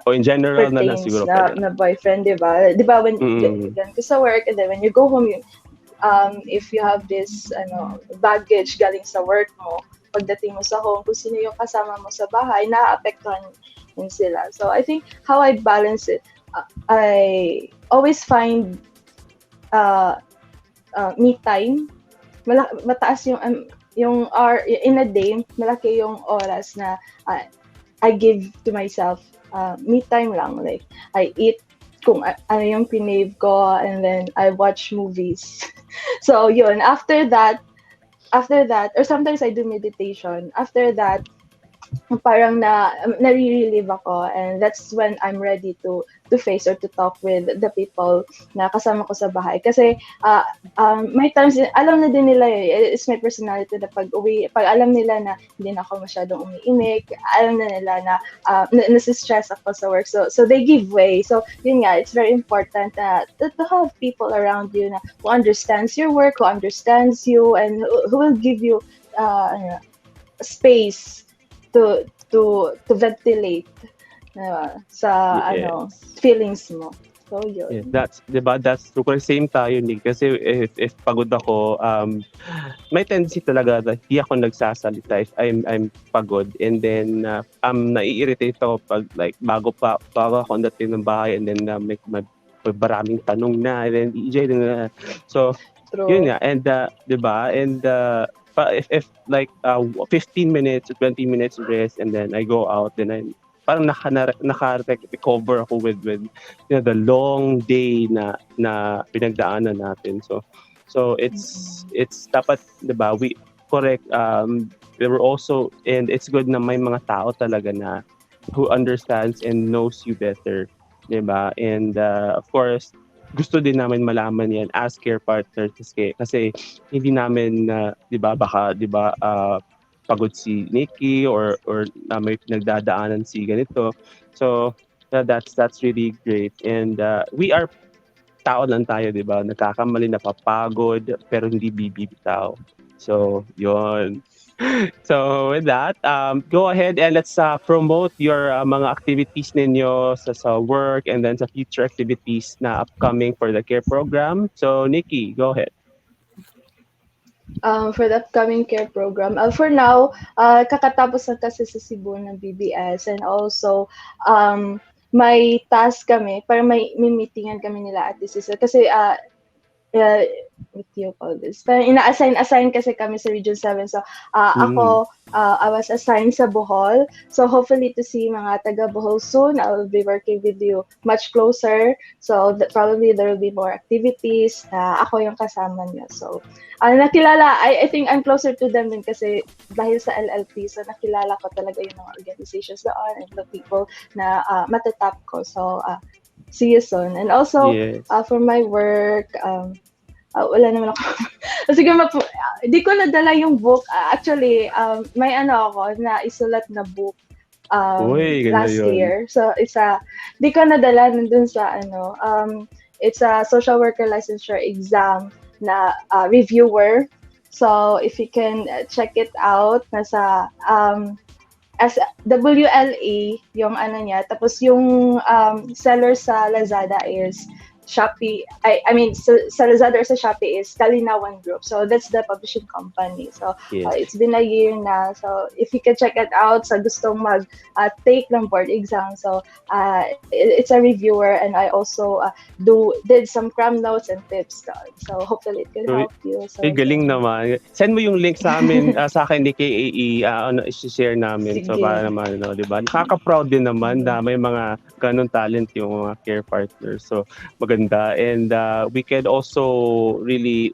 O in general na lang pertains siguro na, pwede. na boyfriend, di ba when Mm. gan ka sa work and then when you go home if you have this baggage galing sa work mo, pagdating mo sa home, kung sino yung kasama mo sa bahay, naaapektuhan yun sila. So I think how I balance it, I always find me time. Mataas yung hour in a day, malaki yung oras na I give to myself. Me time lang, like I eat kung ano yung pinave ko, and then I watch movies. So yun, after that, or sometimes I do meditation. After that, parang nare-relieve ako, and that's when I'm ready to face or to talk with the people na kasama ko sa bahay. Kasi may times, alam na din nila it's my personality na pag alam nila na hindi na ako masyadong umiimik, alam na nila na nasistress ako sa work, so they give way. So yun nga, it's very important to have people around you na who understands your work, who understands you, and who will give you space to ventilate sa Yes. feelings mo. So yun. Yeah, that's true. Kasi same tayo, Nick. Kasi if pagod ako, may tendency talaga na hindi ako nagsasalita if I'm pagod. And then, nai-irritate ako pag like bago ako dating ng bahay, and then may maraming tanong na, and then EJ na. So, True. yun nga. And, di ba? And, if like 15 minutes, 20 minutes rest, and then I go out, then I parang naka-recover ako with the long day na pinagdaanan natin. So it's dapat, 'di ba? We correct, there were also, and it's good na may mga tao talaga na who understands and knows you better, 'di ba? And of course, gusto din namin malaman yan as care partners kasi hindi namin 'di ba pagod si Nikki or na may pinagdadaanan si ganito. So that's really great. And we are tao lang tayo, 'di ba? Nagkakamali, napapagod, pero hindi bibitaw. So, 'yon. So, with that, go ahead and let's promote your mga activities ninyo sa work, and then sa future activities na upcoming for the care program. So, Nikki, go ahead. For the upcoming care program, for now, kakatapos na kasi sa Cebu ng BBS, and also may task kami, para may meetingan kami nila at this is kasi uh, what do you call this? Parang ina-assign kasi kami sa Region 7. So, Mm. ako, I was assigned sa Bohol. So, hopefully to see mga taga Bohol soon. I will be working with you much closer. So, probably there will be more activities na ako yung kasama niyo. So, nakilala, I think I'm closer to them din kasi dahil sa LLP. So, nakilala ko talaga yung mga organizations doon and the people na matatap ko. So, see you soon. And also, Yes. for my work, wala naman ako. Sige, hindi ko nadala yung book. Actually, may ako na isulat na book Uy, ganda last yun. year. So, di ko nadala nandun sa it's a social worker licensure exam na reviewer. So, if you can check it out, nasa as WLA yung niya. Tapos yung seller sa Lazada is Shopee. I mean, sa Lazada or sa Shopee is Kalinawan Group. So that's the publishing company. So Yes. it's been a year na. So if you can check it out sa gustong take ng board exam. So it's a reviewer and I also did some cram notes and tips doon. So hopefully it can Uy, help you. So galing naman. Send mo yung link sa amin, sa akin ni KAE, i-share namin. So Sige. para naman, di ba? Nakaka-proud din naman na may mga ganun talent yung mga care partners. So maganda. And we can also really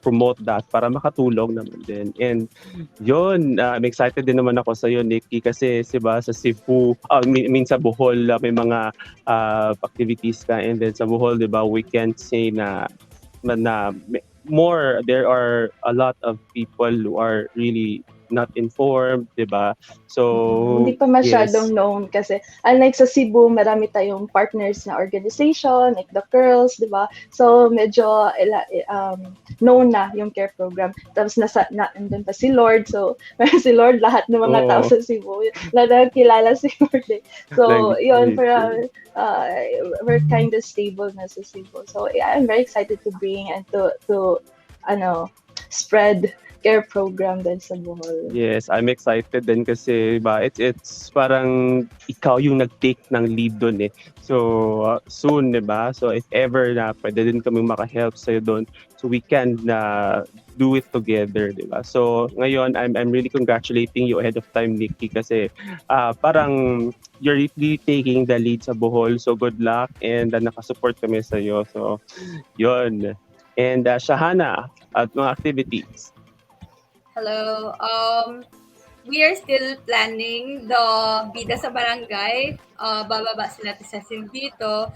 promote that para makatulong naman din. And yun, I'm excited din naman ako sa iyo, Nikki, kasi diba, sa Cebu, sa Bohol, may mga activities ka. And then sa Bohol, diba, we can say na there are a lot of people who are really not informed, diba? So, Hindi pa masyadong known kasi unlike sa Cebu, marami tayong partners na organization, like the Curls, di ba? So, medyo known na yung care program. Tapos nandun pa si Lord. So, si Lord, lahat ng mga tao sa Cebu, kilala si Lord. So, yun, para we're kind of stable na sa Cebu. So, yeah, I'm very excited to bring and to spread care program din sa Bohol. Yes, I'm excited din kasi ba it's parang ikaw yung nag-take ng lead doon eh. So soon, 'di ba? So if ever na pwede din kaming maka-help sa doon, so we can do it together, 'di ba? So ngayon I'm really congratulating you ahead of time, Nikki, kasi parang you're really taking the lead sa Bohol. So good luck and nakasupport kami sa iyo. So 'yun. And Shahana, at mga activities. Hello. We are still planning the Bida sa Barangay. Bababa sila sa Silvito.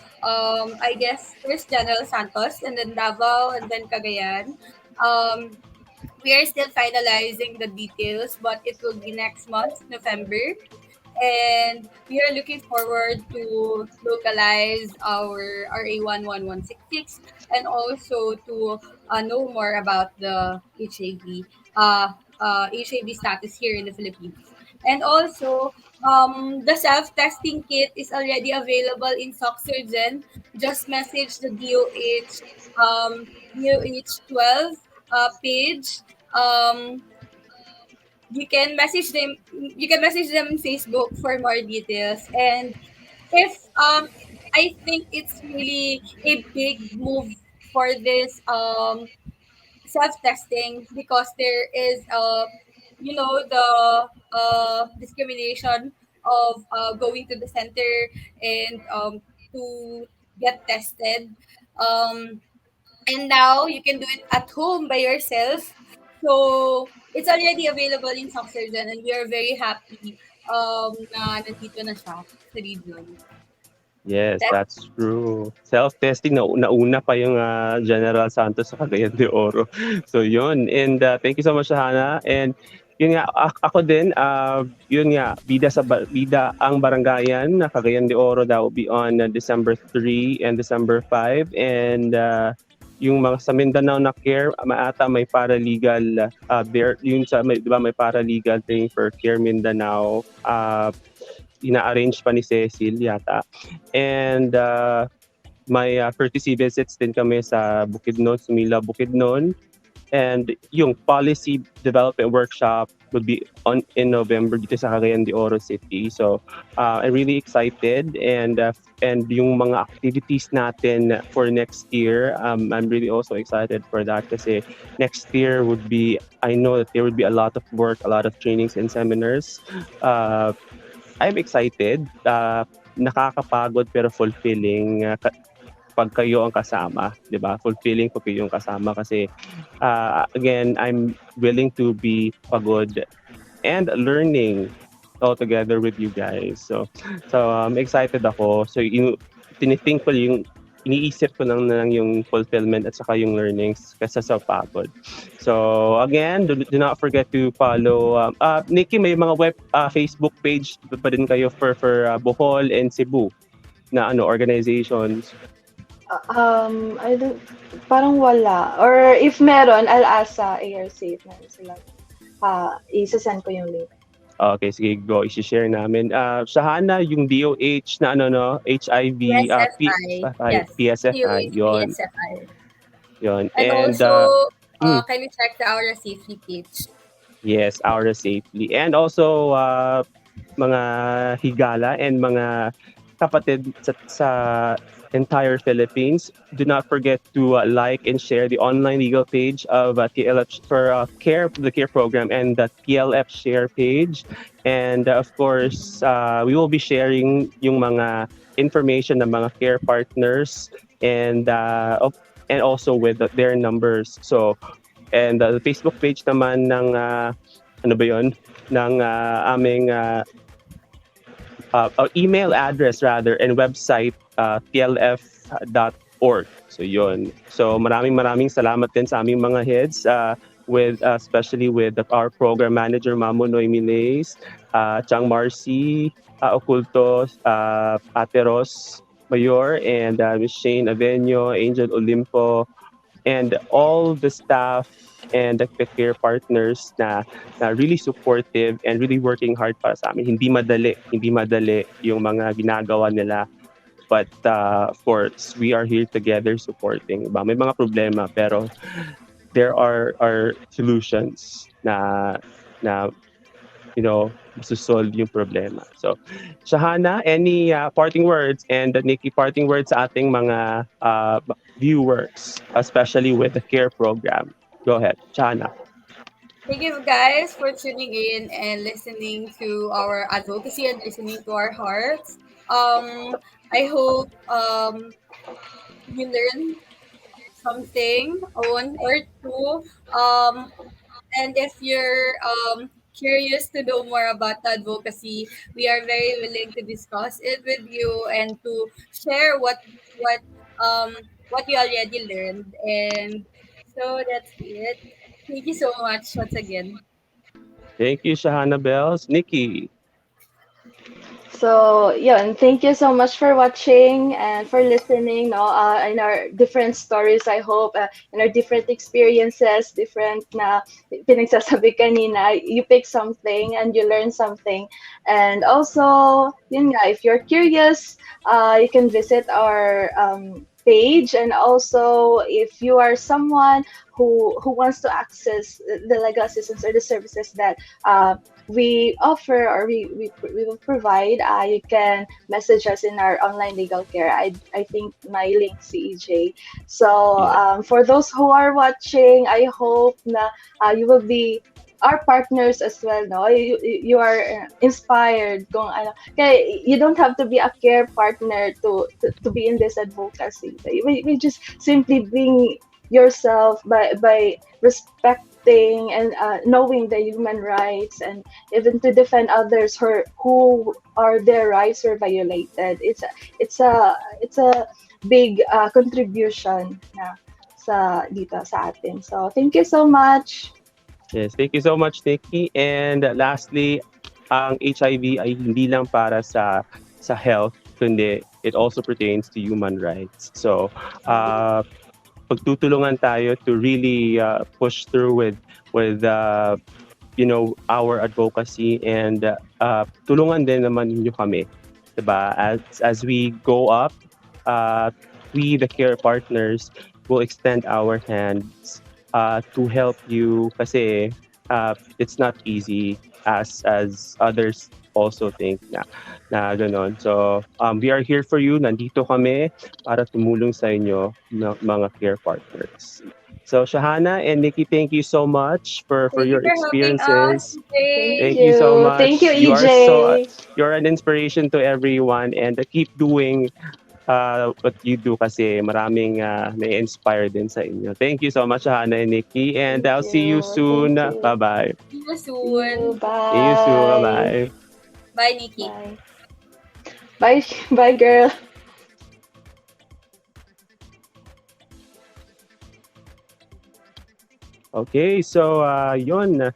I guess first General Santos and then Davao and then Cagayan. We are still finalizing the details, but it will be next month, November. And we are looking forward to localize our RA11166 and also to know more about the HIV status here in the Philippines. And also, the self-testing kit is already available in SOCSARGEN. Just message the DOH 12 page. You can message them in Facebook for more details. And if I think it's really a big move for this self-testing because there is the discrimination of going to the center and to get tested. And now you can do it at home by yourself. So it's already available in SOCSARGEN and we are very happy na nandito na siya sa region. Yes, that's true. Self-testing, nauna pa yung General Santos sa Cagayan de Oro. So yun. And thank you so much, Hannah. And yun nga, ako din, yun nga, Bida ang Barangayan na Cagayan de Oro, that will be on December 3 and December 5. And yung mga sa Mindanao na care, maata may paralegal there, yun sa may, 'di ba, may paralegal training for Care Mindanao. Ina-arrange pa ni Cecil yata. And may courtesy visits din kami sa Bukidnon, Sumila, Bukidnon. And yung policy development workshop would be on in November dito sa Cagayan de Oro City. So I'm really excited, and yung mga activities natin for next year, I'm really also excited for that kasi next year would be, I know that there would be a lot of work, a lot of trainings and seminars. I'm excited. Nakakapagod pero fulfilling pag kayo ang kasama, 'di ba? Fulfilling pag kayo yung kasama kasi again, I'm willing to be pagod and learning all together with you guys. So excited ako. So tinithink ko yung iniisip ko lang yung fulfillment at saka yung learnings kaysa sa pagod. So again, do not forget to follow Nikki, may mga Facebook page pa din kayo for Bohol and Cebu na organizations. I don't, parang wala. Or if meron, I'll ask sa AR Safe na sila. Isa-send ko yung link. Okay, sige, go. I-share namin. Shahana, yung DOH na HIV, PSFI. Yes. PSFI, yon. PSFI. Yon. And also, can you check the Aura Safely page? Yes, Aura Safely. And also, mga higala and mga kapatid sa entire Philippines, do not forget to like and share the online legal page of TLF for the CARE program and the TLF share page. And of course, we will be sharing yung mga information ng mga care partners and also with their numbers. So, and the Facebook page naman ng ano ba yun? Ng aming email address rather and website tlf.org. So yun. So maraming salamat din sa aming mga heads with especially with our program manager Mamo Noemi Lays, Chang Marcy, Oculto, Ate Ros Mayor, and Ms. Shane Avenio, Angel Olimpo, and all the staff and the care partners na really supportive and really working hard para sa amin. Hindi madali yung mga ginagawa nila. But of course, we are here together supporting. May mga problema pero there are solutions na masosolve yung problema. So, Shahana, any parting words, and Nikki, parting words sa ating mga viewers, especially with the CARE program. Go ahead, Shahana. Thank you guys for tuning in and listening to our advocacy and listening to our hearts. I hope you learn something, one or two. And if you're curious to know more about the advocacy, we are very willing to discuss it with you and to share what you already learned. And so that's it. Thank you so much once again. Thank you, Shahana Bells. Nikki. So, yun, thank you so much for watching and for listening, no, in our different stories, I hope, in our different experiences, different na pinagsasabi kanina, you pick something and you learn something. And also, yun nga, if you're curious, you can visit our page, and also if you are someone who wants to access the legal assistance or the services that we offer or we will provide, you can message us in our online legal care. I think my link CEJ. So for those who are watching, I hope na you will be our partners as well, no? You are inspired kung ano. Kaya you don't have to be a care partner to be in this advocacy. We just simply bring yourself by respecting and knowing the human rights, and even to defend others who are their rights were violated. It's a big contribution na dito sa atin. So thank you so much. Yes, thank you so much, Nikki. And lastly, ang HIV ay hindi lang para sa health, kundi it also pertains to human rights. So, pagtutulungan tayo to really push through with our advocacy, and tulungan din naman niyo kami, diba? As we go up, we the care partners will extend our hands to help you kasi it's not easy as others also think na ganon. So we are here for you. Nandito kami para tumulong sa inyo mga care partners. So Shahana and Nikki, thank you so much for Thank you your for having us, experiences. Thank Jay. Thank you so you. much. Thank you, You are EJ. you're an inspiration to everyone and keep doing what you do kasi maraming na-inspire din sa inyo. Thank you so much, Hannah and Nikki. And Thank I'll see you you. soon. Thank you. Bye-bye. See you See you. soon. See you soon. Bye. Bye-bye. Bye, Nikki. Bye. Bye, bye, girl. Okay, so yun.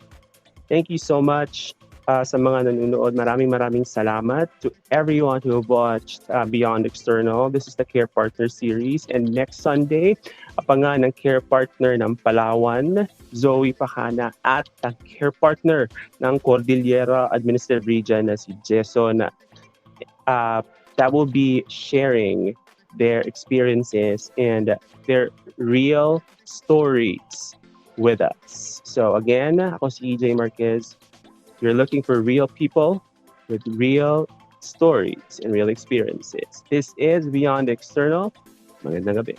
Thank you so much sa mga nanonood. Maraming salamat to everyone who watched Beyond External. This is the Care Partner series. And next Sunday, abangan ng Care Partner ng Palawan, Zoe Pacana, at ang Care Partner ng Cordillera Administrative Region na si Jason. That will be sharing their experiences and their real stories with us. So again, ako si EJ Marquez. You're looking for real people with real stories and real experiences. This is Beyond External. Magandang gabi.